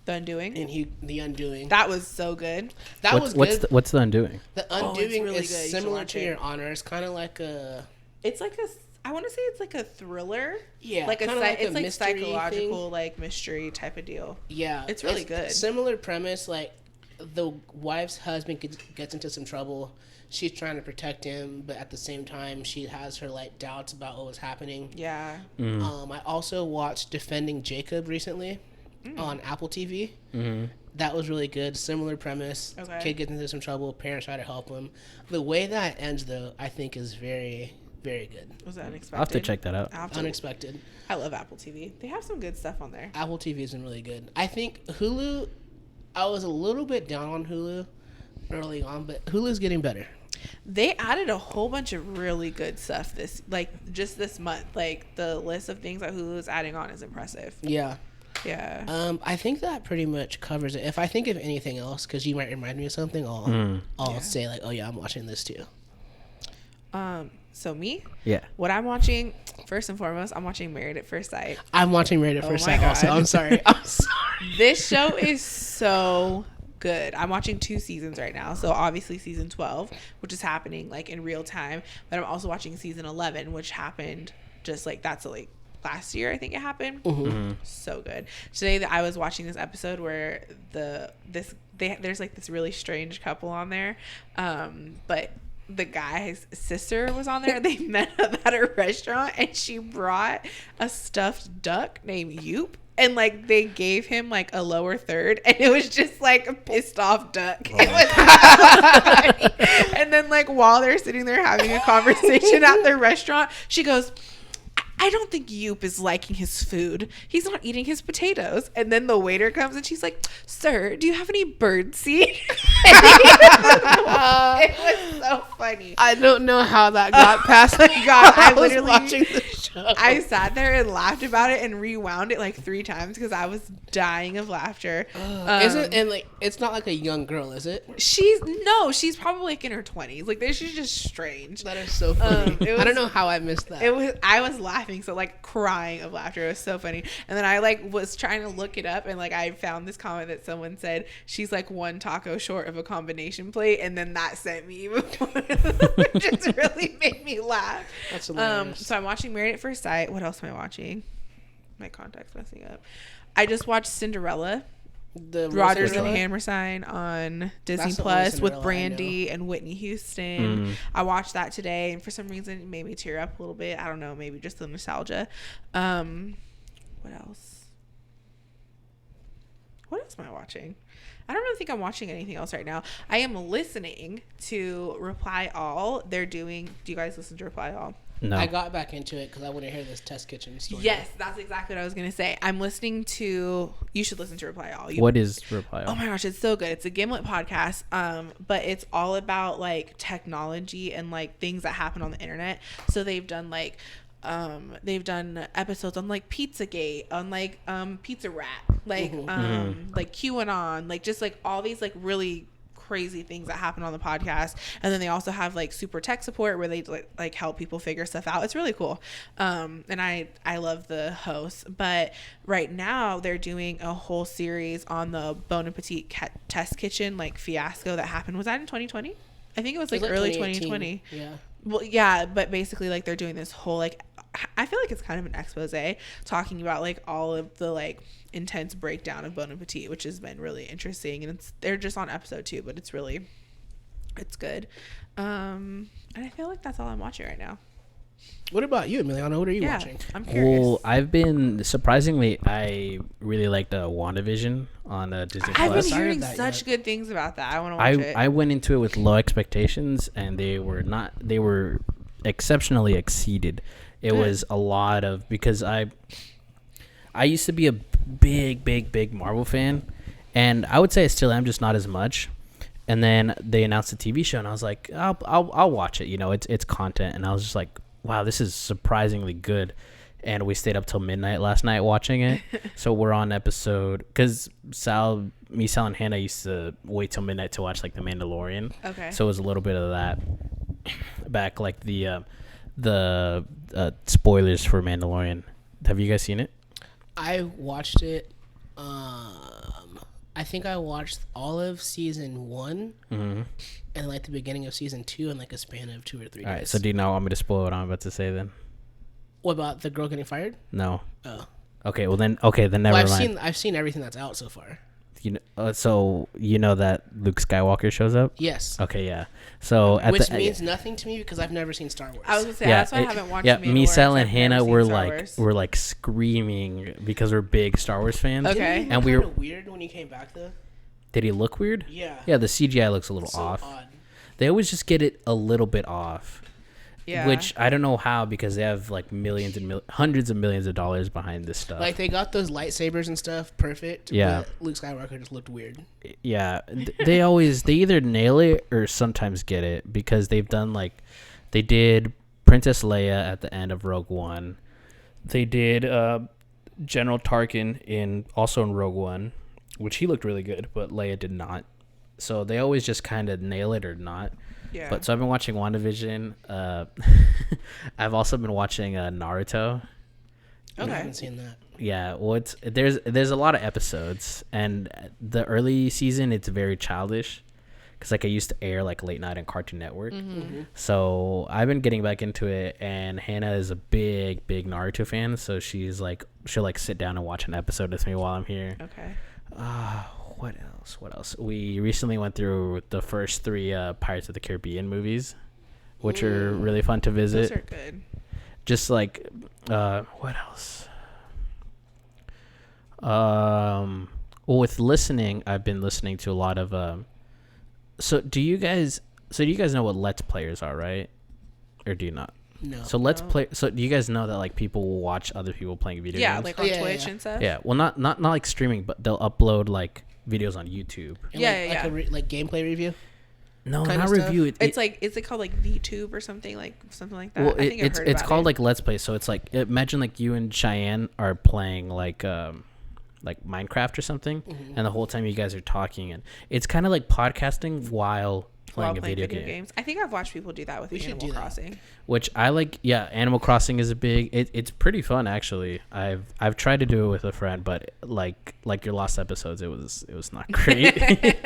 The Undoing. And The Undoing. That was so good. That was good. What's the Undoing? The Oh, it's Undoing really is good. You should similar watch to it. Your Honor. It's kind of like a It's like I want to say it's like a thriller. Yeah, Like kinda like a it's like mystery psychological, thing. like mystery type of deal. yeah. It's really good. Similar premise. Like the wife's husband gets into some trouble. She's trying to protect him, but at the same time, she has her like doubts about what was happening. Yeah. I also watched Defending Jacob recently on Apple TV. That was really good. Similar premise. Okay. Kid gets into some trouble. Parents try to help him. The way that ends, though, I think is very, very good. Was that unexpected? I'll have to check that out. I'll have to- Unexpected. I love Apple TV. They have some good stuff on there. Apple TV has been really good. I think Hulu, I was a little bit down on Hulu early on, but Hulu's getting better. They added a whole bunch of really good stuff just this month. Like the list of things that Hulu is adding on is impressive. Yeah. Yeah. I think that pretty much covers it. If I think of anything else, because you might remind me of something, I'll say like, oh yeah, I'm watching this too. So me, Yeah. what I'm watching first and foremost, I'm watching Married at First Sight. I'm watching Married at First my Sight also. God. I'm sorry. I'm sorry. This show is so good. I'm watching 2 seasons right now. So obviously season 12, which is happening like in real time, but I'm also watching season 11, which happened just like last year, I think it happened. So good. Today I was watching this episode where there's like this really strange couple on there, but the guy's sister was on there. They met up at a restaurant, and she brought a stuffed duck named Yoop. And like they gave him like a lower third, and it was just like a pissed off duck. It was so funny. And then like while they're sitting there having a conversation at the restaurant, she goes, I don't think Yoop is liking his food. He's not eating his potatoes. And then the waiter comes and she's like, sir, do you have any bird seed? It was so funny. I don't know how that got past. God, I was literally watching the show. I sat there and laughed about it and rewound it like 3 times because I was dying of laughter. Isn't and like it's not like a young girl, is it? She's probably like in her 20s. Like she's just strange. That is so funny. It I was- don't know how I missed that. I was laughing, so like crying of laughter. It was so funny. And then I like was trying to look it up, and like I found this comment that someone said she's like 1 taco short of a combination plate, and then that sent me even more. It just really made me laugh. That's hilarious. So I'm watching Married at First Sight. What else am I watching? My contact's messing up. I just watched Cinderella. The Rodgers and Cinderella? Hammerstein on Disney That's the only Plus with Cinderella I Brandy and Whitney Houston. I watched that today, and for some reason it made me tear up a little bit. I don't know, maybe just the nostalgia. What else? What else am I watching? I don't really think I'm watching anything else right now. I am listening to Reply All. Do you guys listen to Reply All? No. I got back into it because I want to hear this test kitchen story. Yes, that's exactly what I was going to say. I'm listening to, you should listen to Reply All. What is Reply All? Oh my gosh, it's so good. It's a Gimlet podcast, but it's all about like technology and like things that happen on the internet. So they've done like episodes on like Pizzagate, on like Pizza Rat, like like QAnon, like just like all these like really crazy things that happen on the podcast. And then they also have like super tech support where they like help people figure stuff out. It's really cool. And I love the host. But right now they're doing a whole series on the Bon Appetit test kitchen like fiasco that happened. Was that in 2020? I think it was like early 2020. Yeah. Well, yeah, but basically like they're doing this whole like I feel like it's kind of an expose talking about like all of the like intense breakdown of Bon Appetit, which has been really interesting, and they're just on episode 2, but it's good. And I feel like that's all I'm watching right now. What about you, Emiliano? What are you watching? I'm curious. Well, I've been surprisingly, I really liked WandaVision on Disney I've Plus. been hearing that such yet. good things about that. I want to watch it. I went into it with low expectations, and they were exceptionally exceeded. It Good. was a lot of, because I used to be a big Marvel fan, and I would say I still am, just not as much. And then they announced a TV show, and I was like, I'll watch it. You know, it's content, and I was just like, wow, this is surprisingly good. And we stayed up till midnight last night watching it. So we're on episode, because Sal, and Hannah used to wait till midnight to watch like The Mandalorian. Okay. So it was a little bit of that back, like the spoilers for Mandalorian. Have you guys seen it? I watched it. I think I watched all of season 1 and like the beginning of season 2 in like a span of 2 or 3 days. All right. So do you not want me to spoil what I'm about to say then? What about the girl getting fired? No. Oh, Okay. Well then. Okay. Then never well, mind. I've seen everything that's out so far. You know, so you know that Luke Skywalker shows up. Yes, Okay. Yeah. So at which the means nothing to me because I've never seen Star Wars. I was gonna say yeah, that's why I haven't watched. yeah. Mandalorian, Me, Sal, and I've never Hannah seen were Star like Wars. screaming because we're big Star Wars fans. Okay. Didn't he And look we were. kinda weird when he came back though. Did he look weird? Yeah. Yeah. The CGI looks a little So off. odd. They always just get it a little bit off. Yeah. Which I don't know how, because they have like millions and hundreds of millions of dollars behind this stuff. Like they got those lightsabers and stuff perfect. Yeah. But Luke Skywalker just looked weird. Yeah, they either nail it or sometimes get it, because they've done like, they did Princess Leia at the end of Rogue One. They did General Tarkin also in Rogue One, which he looked really good, but Leia did not. So they always just kind of nail it or not. Yeah. But so I've been watching WandaVision. I've also been watching Naruto. I Okay. haven't seen that. Yeah, well, there's a lot of episodes, and the early season it's very childish, because like I used to air like late night on Cartoon Network. So I've been getting back into it, and Hannah is a big Naruto fan, so she'll like sit down and watch an episode with me while I'm here. Okay. What else? We recently went through the first 3 Pirates of the Caribbean movies, which are really fun to visit. Those are good. Just like what else? Well, with listening, I've been listening to a lot of so do you guys know what Let's Players are, right? Or do you not? No. So do you guys know that like people will watch other people playing video Yeah, games? like on Yeah, Twitch yeah. and stuff. Yeah, well, not like streaming, but they'll upload like videos on YouTube. And, Yeah, like, yeah, like yeah. like gameplay review. No, Kind not of stuff? review it. It's like, is it called like VTube or something like that? Well, I think I've it's heard it's about called it. like Let's Play. So it's like, imagine like you and Cheyenne are playing like Minecraft or something, and the whole time you guys are talking, and it's kind of like podcasting while playing while a video game. games. I think I've watched people do that with We should Animal do that. Crossing. Which I like. Yeah, Animal Crossing is a big. It's pretty fun actually. I've tried to do it with a friend, but like your last episodes, it was not great.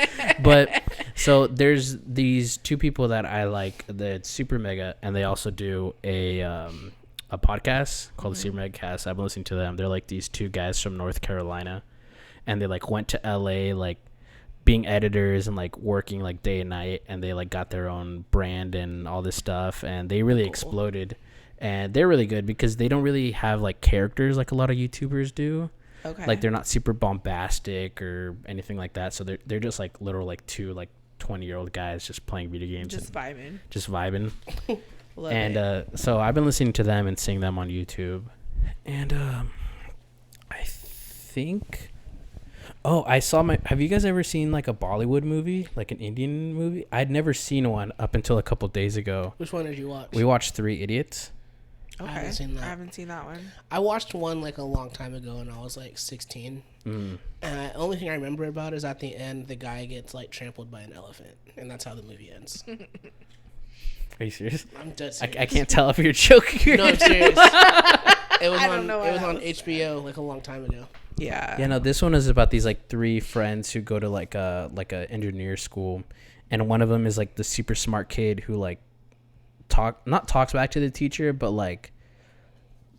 But so there's these 2 people that I like that's Super Mega, and they also do a podcast called the Super Mega Cast. I've been listening to them. They're like these 2 guys from North Carolina, and they like went to LA like being editors and like working like day and night, and they like got their own brand and all this stuff, and they really exploded. And they're really good because they don't really have like characters like a lot of YouTubers do. Okay. Like they're not super bombastic or anything like that, so they're just like literal like 2 like 20-year-old guys just playing video games, just vibing. just vibing. Love And it. so I've been listening to them and seeing them on YouTube, and I think, have you guys ever seen like a Bollywood movie, like an Indian movie? I'd never seen one up until a couple days ago. Which one did you watch? We watched 3 Idiots. Okay. I haven't seen that. I haven't seen that one. I watched one like a long time ago, and I was like 16. And the only thing I remember about it is at the end, the guy gets like trampled by an elephant, and that's how the movie ends. Are you serious? I'm dead I serious. can't tell if you're joking. No, I'm serious. It was I don't on. know It what was I on was HBO like a long time ago. Yeah. Yeah, no, this one is about these like 3 friends who go to like a engineer school, and one of them is like the super smart kid who like talks back to the teacher, but like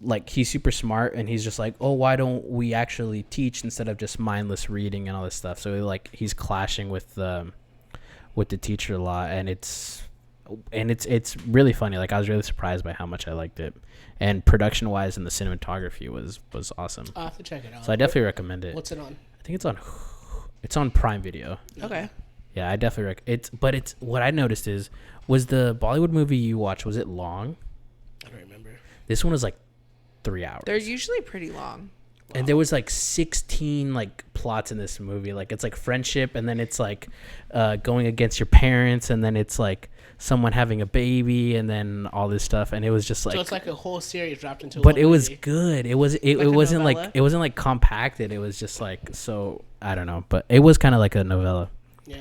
like he's super smart, and he's just like, oh, why don't we actually teach instead of just mindless reading and all this stuff? So like he's clashing with the teacher a lot, and it's really funny. Like I was really surprised by how much I liked it, and production wise and the cinematography was awesome. I'll have to check it out. So I definitely recommend it. What's it on? I think it's on Prime Video. Okay. Yeah, I definitely it's what I noticed was the Bollywood movie you watched, was it long? I don't remember. This one was like 3 hours. They're usually pretty long. And there was like 16 like plots in this movie. Like it's like friendship, and then it's like going against your parents, and then it's like someone having a baby, and then all this stuff. And it was just like, So it's like a whole series dropped into but one it was movie. good. It a wasn't novella? like, it wasn't like compacted. It was just like, so I don't know, but it was kind of like a novella. Yeah.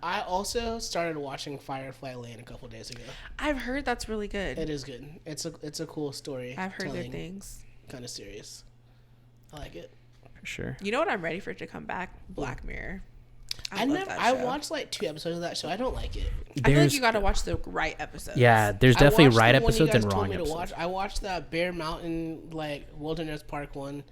I also started watching Firefly Lane a couple days ago. I've heard that's really good. It is good. It's a cool story. I've heard good things. Kind of serious. I like it. For sure. You know what? I'm ready for it to come back. Black Mirror. I love that I show. watched like 2 episodes of that show. I don't like it. I feel like you got to watch the right episodes. Yeah, there's I definitely watched right the one you episodes guys and told wrong me to episodes. watch. I watched that Bear Mountain like Wilderness Park one.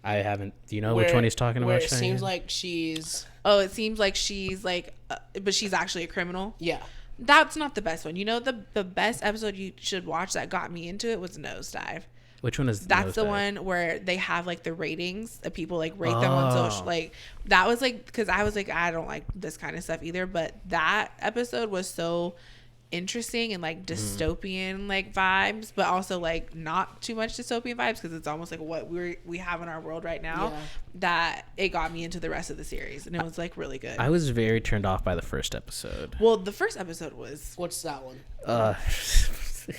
I haven't. Do you know which one he's talking where about? it Cheyenne? seems like she's Oh, it seems like she's like, but she's actually a criminal. yeah. That's not the best one. You know, the best episode you should watch that got me into it was Nosedive. Which one is That's the Nosedive? one where they have like the ratings of people like rate them on social. Like that was like, because I was like, I don't like this kind of stuff either. But that episode was so interesting and like dystopian like vibes, but also like not too much dystopian vibes, because it's almost like what we have in our world right now. Yeah. That it got me into the rest of the series, and it was like really good. I was very turned off by the first episode. Well, the first episode was, What's that one?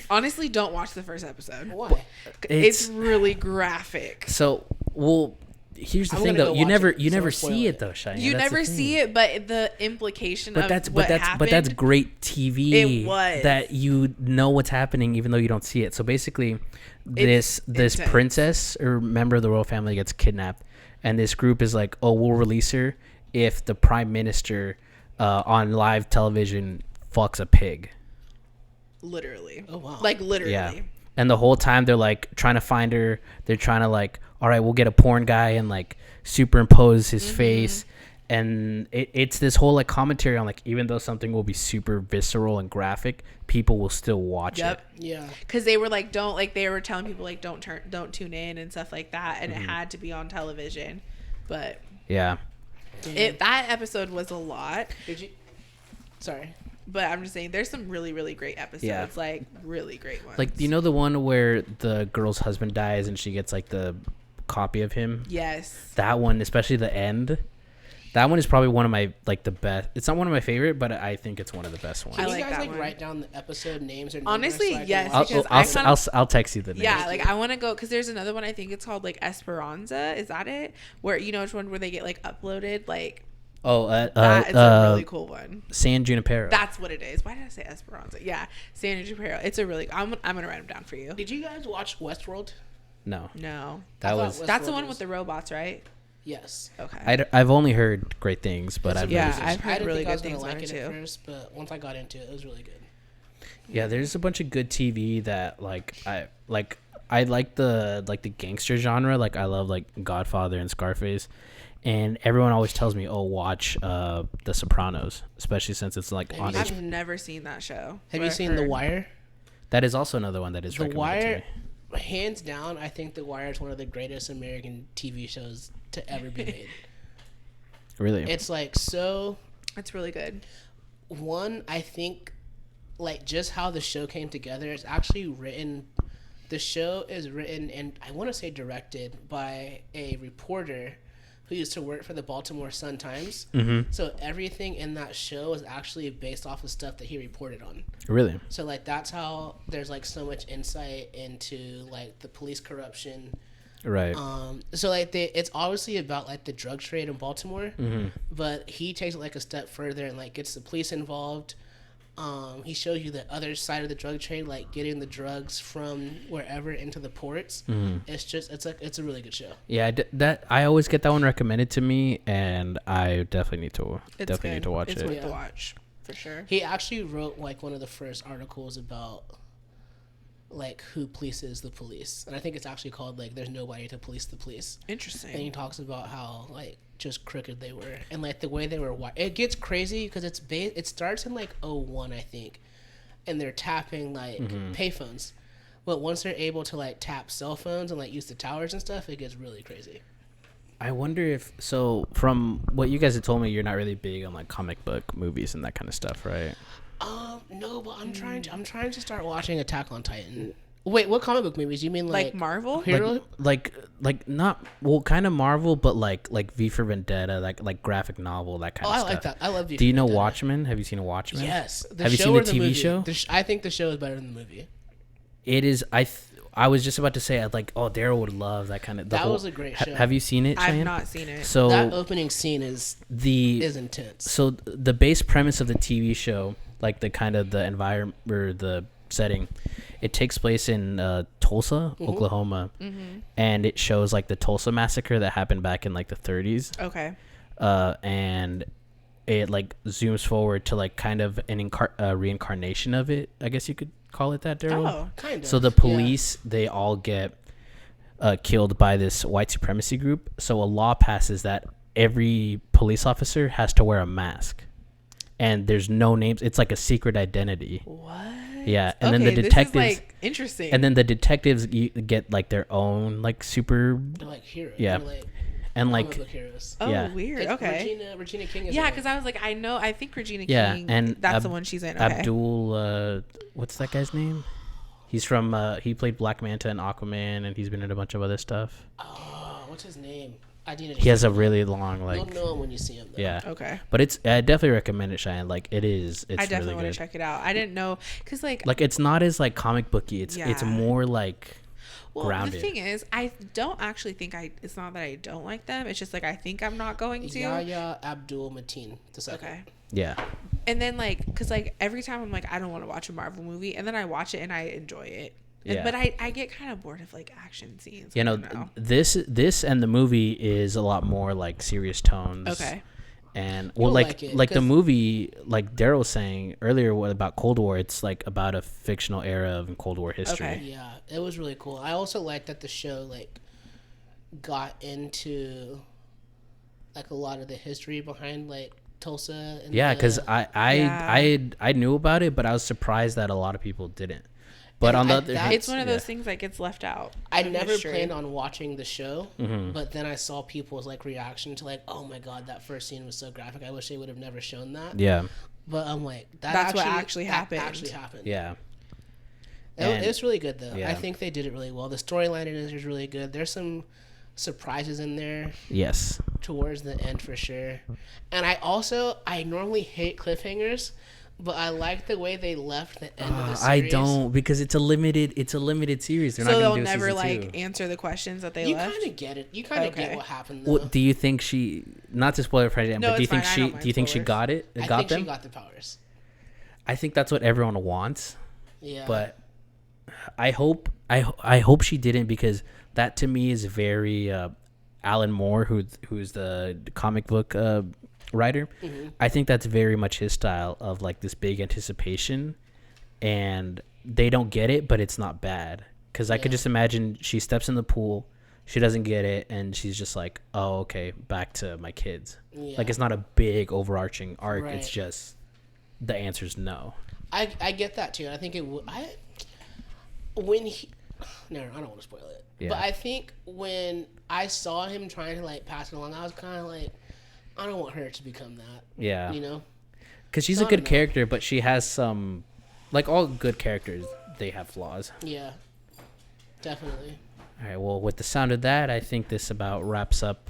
honestly, don't watch the first episode. Why? It's really graphic. So, well, here's the I'm thing gonna though. go You watch never it, you so never don't spoil see it. it though, Cheyenne. You That's the never thing. see it, but the implication But of that's what but that's happened, but that's great TV. It was. That you know what's happening even though you don't see it. So basically, this intense. princess or member of the royal family gets kidnapped, and this group is like, oh, we'll release her if the prime minister on live television fucks a pig. literally. Oh wow. Like literally. Yeah. And the whole time they're like trying to find her. They're trying to like, all right, we'll get a porn guy and like superimpose his face. And it's this whole like commentary on like, even though something will be super visceral and graphic, people will still watch it. Yep. yeah. Because they were like, don't, like they were telling people like don't tune in and stuff like that, and it had to be on television. But Yeah. that episode was a lot. Did you? Sorry. But I'm just saying, there's some really, really great episodes. Yeah. Like really great ones. Like, do you know the one where the girl's husband dies and she gets like the copy of him? Yes. That one, especially the end. That one is probably one of my like the best. It's not one of my favorite, but I think it's one of the best ones. I Can like you guys that like one. write down the episode names or numbers Honestly, so I can yes, watch because it? I kinda- I'll text you the name. Yeah, like I want to go, because there's another one, I think it's called like Esperanza. Is that it? Where, you know which one where they get like uploaded? Like Oh, that is a really cool one. San Junipero. That's what it is. Why did I say Esperanza? Yeah, San Junipero. It's a really. I'm gonna write them down for you. Did you guys watch Westworld? No, No, that I was. thought that's the Westworld one was- with the robots, right? Yes. Okay. I've only heard great things, but I've Yeah, never seen it. I've heard I didn't really think I good was gonna things about like it it at too. first, but once I got into it, it was really good. Yeah, there's a bunch of good TV that I like the gangster genre. Like I love like Godfather and Scarface, and everyone always tells me, "Oh, watch The Sopranos," especially since it's like on. you I've seen- never seen that show. Have but you I've seen The heard. Wire? That is also another one that is The recommended Wire, to me. hands down, I think The Wire is one of the greatest American TV shows to ever be made. Really, It's like so. It's really good. One, I think, like just how the show came together. It's actually written. The show is written and I want to say directed by a reporter who used to work for the Baltimore Sun Times. Mm-hmm. So everything in that show is actually based off of stuff that he reported on. really. So like that's how there's like so much insight into like the police corruption. Right. So like it's obviously about like the drug trade in Baltimore, Mm-hmm. but he takes it like a step further and like gets the police involved. He shows you the other side of the drug trade, like getting the drugs from wherever into the ports. Mm-hmm. It's a really good show. Yeah, I always get that one recommended to me, and I definitely need to It's need good. to watch It's it. worth Yeah. the watch for sure. He actually wrote like one of the first articles about like who polices the police, and I think it's actually called like "There's Nobody to Police the Police." Interesting. And he talks about how like just crooked they were, and like the way they were. It gets crazy because it starts in like '01, I think, and they're tapping like payphones, but once they're able to like tap cell phones and like use the towers and stuff, it gets really crazy. I wonder if so. From what you guys have told me, you're not really big on like comic book movies and that kind of stuff, right? No, but I'm trying to start watching Attack on Titan. Wait, what comic book movies? You mean like Marvel? Hero? Like not kind of Marvel, but like V for Vendetta, like graphic novel, that kind of stuff. I like that. I love V. Do you know Vendetta. Watchmen? Have you seen Watchmen? Yes. Have you seen the TV movie? show? I think the show is better than the movie. It is. I was just about to say, Darrell would love that kind of. That was a great show. Have you seen it, Cheyenne? I've not seen it. So that opening scene is intense. So the base premise of the TV show, like the kind of the environment or the setting, it takes place in Tulsa, Oklahoma, and it shows like the Tulsa massacre that happened back in like the 30s. Okay. And it like zooms forward to like kind of an reincarnation of it, I guess you could call it that, Darrell. Oh, kind of. So the police, they all get killed by this white supremacy group. So a law passes that every police officer has to wear a mask, and there's no names. It's like a secret identity. What? Yeah, and then Okay, the detectives, this is, like, interesting. and then the detectives get like their own like super, They're like heroes. Yeah. They're like and comic like book heroes. Oh, yeah. weird. Like Okay. Regina King is Yeah, in it. because I was like, I think Regina Yeah, King. and that's the one she's in. Okay. Abdul, what's that guy's name? He's from he played Black Manta in Aquaman, and he's been in a bunch of other stuff. Oh, what's his name? I need to He has a really long like. You'll know him when you see him. Though. Yeah. Okay. But I definitely recommend it, Cheyenne. Like it is. It's I definitely really want good. to check it out. I didn't know because like Like it's not as like comic booky. It's Yeah. more like well, grounded. the thing is, I don't actually think it's not that I don't like them. It's just like I think I'm not going to. Yahya Abdul Mateen II. Okay. Yeah. And then like, cause like every time I'm like, I don't want to watch a Marvel movie, and then I watch it and I enjoy it. Yeah. But I get kind of bored of like action scenes. You I know, don't know. this and the movie is a lot more like serious tones. Okay. And You'll like like it, the 'cause- movie, like Darrell was saying earlier about Cold War, it's like about a fictional era of Cold War history. Okay. Yeah, it was really cool. I also like that the show like got into like a lot of the history behind like Tulsa. And Yeah, because Yeah. I knew about it, but I was surprised that a lot of people didn't. But And on the I- other that's- hand, It's one of those things that gets left out. I of never history. planned on watching the show, Mm-hmm. but then I saw people's like reaction to like, oh my god, that first scene was so graphic. I wish they would have never shown that. Yeah, But I'm like, That's what actually that happened. Actually happened. yeah, It was really good though. Yeah. I think they did it really well. The storyline in it is really good. There's some surprises in there yes. towards the end for sure. And I normally hate cliffhangers, but I like the way they left the end of the series. I don't, because it's a limited series. They're So not they'll going to do never season like 2. answer the questions that they You left. kind of get it. You kind of Okay. get what happened though. Well, do you think she? Not to spoil it for anyone, No, but do you it's think fine. I she? don't mind Do you think she spoilers. got it? I Got think them? she got the powers. I think that's what everyone wants, Yeah. but I hope I hope she didn't, because that to me is very Alan Moore, who's the comic book writer. Mm-hmm. I think that's very much his style of like this big anticipation, and they don't get it, but it's not bad, because I could Yeah. just imagine she steps in the pool, she doesn't get it, and she's just like, oh, okay, back to my kids. Yeah. Like it's not a big overarching arc. Right. It's just the answer's no. I get that too. I think it would. When he, no, I don't want to spoil it. Yeah. But I think when I saw him trying to like pass it along, I was kind of like, I don't want her to become that. Yeah. You know. Because she's So a I good don't know. character, but she has some, like all good characters, they have flaws. Yeah. Definitely. All right, well, with the sound of that, I think this about wraps up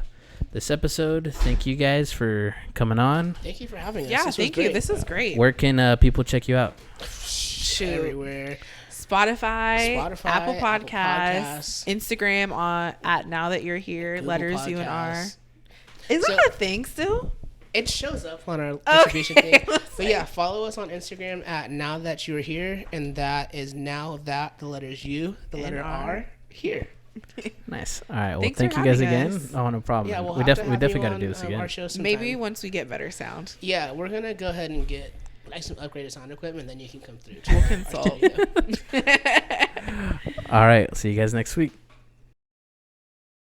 this episode. Thank you guys for coming on. Thank you for having us. Yeah, This was thank you. great. This is great. Where can people check you out? Shoot. Everywhere. Spotify, Spotify, Apple Apple Podcasts, Podcasts. Instagram at Now That You're Here, Google letters U and R. Podcasts. Is So- that a thing still? It shows up on our distribution thing. let's But see. yeah, follow us on Instagram at Now That You're Here, and that is now that the letters U, the And letter R. R, here. Nice. All right, well, Thanks thank for you guys having again. us. Oh, no problem. Yeah, we'll we have to have definitely you got to do on, this again. Our show sometime. Maybe once we get better sound. Yeah, we're gonna go ahead and get like some upgraded sound equipment, then you can come through. We'll consult. Yeah. All right. See you guys next week.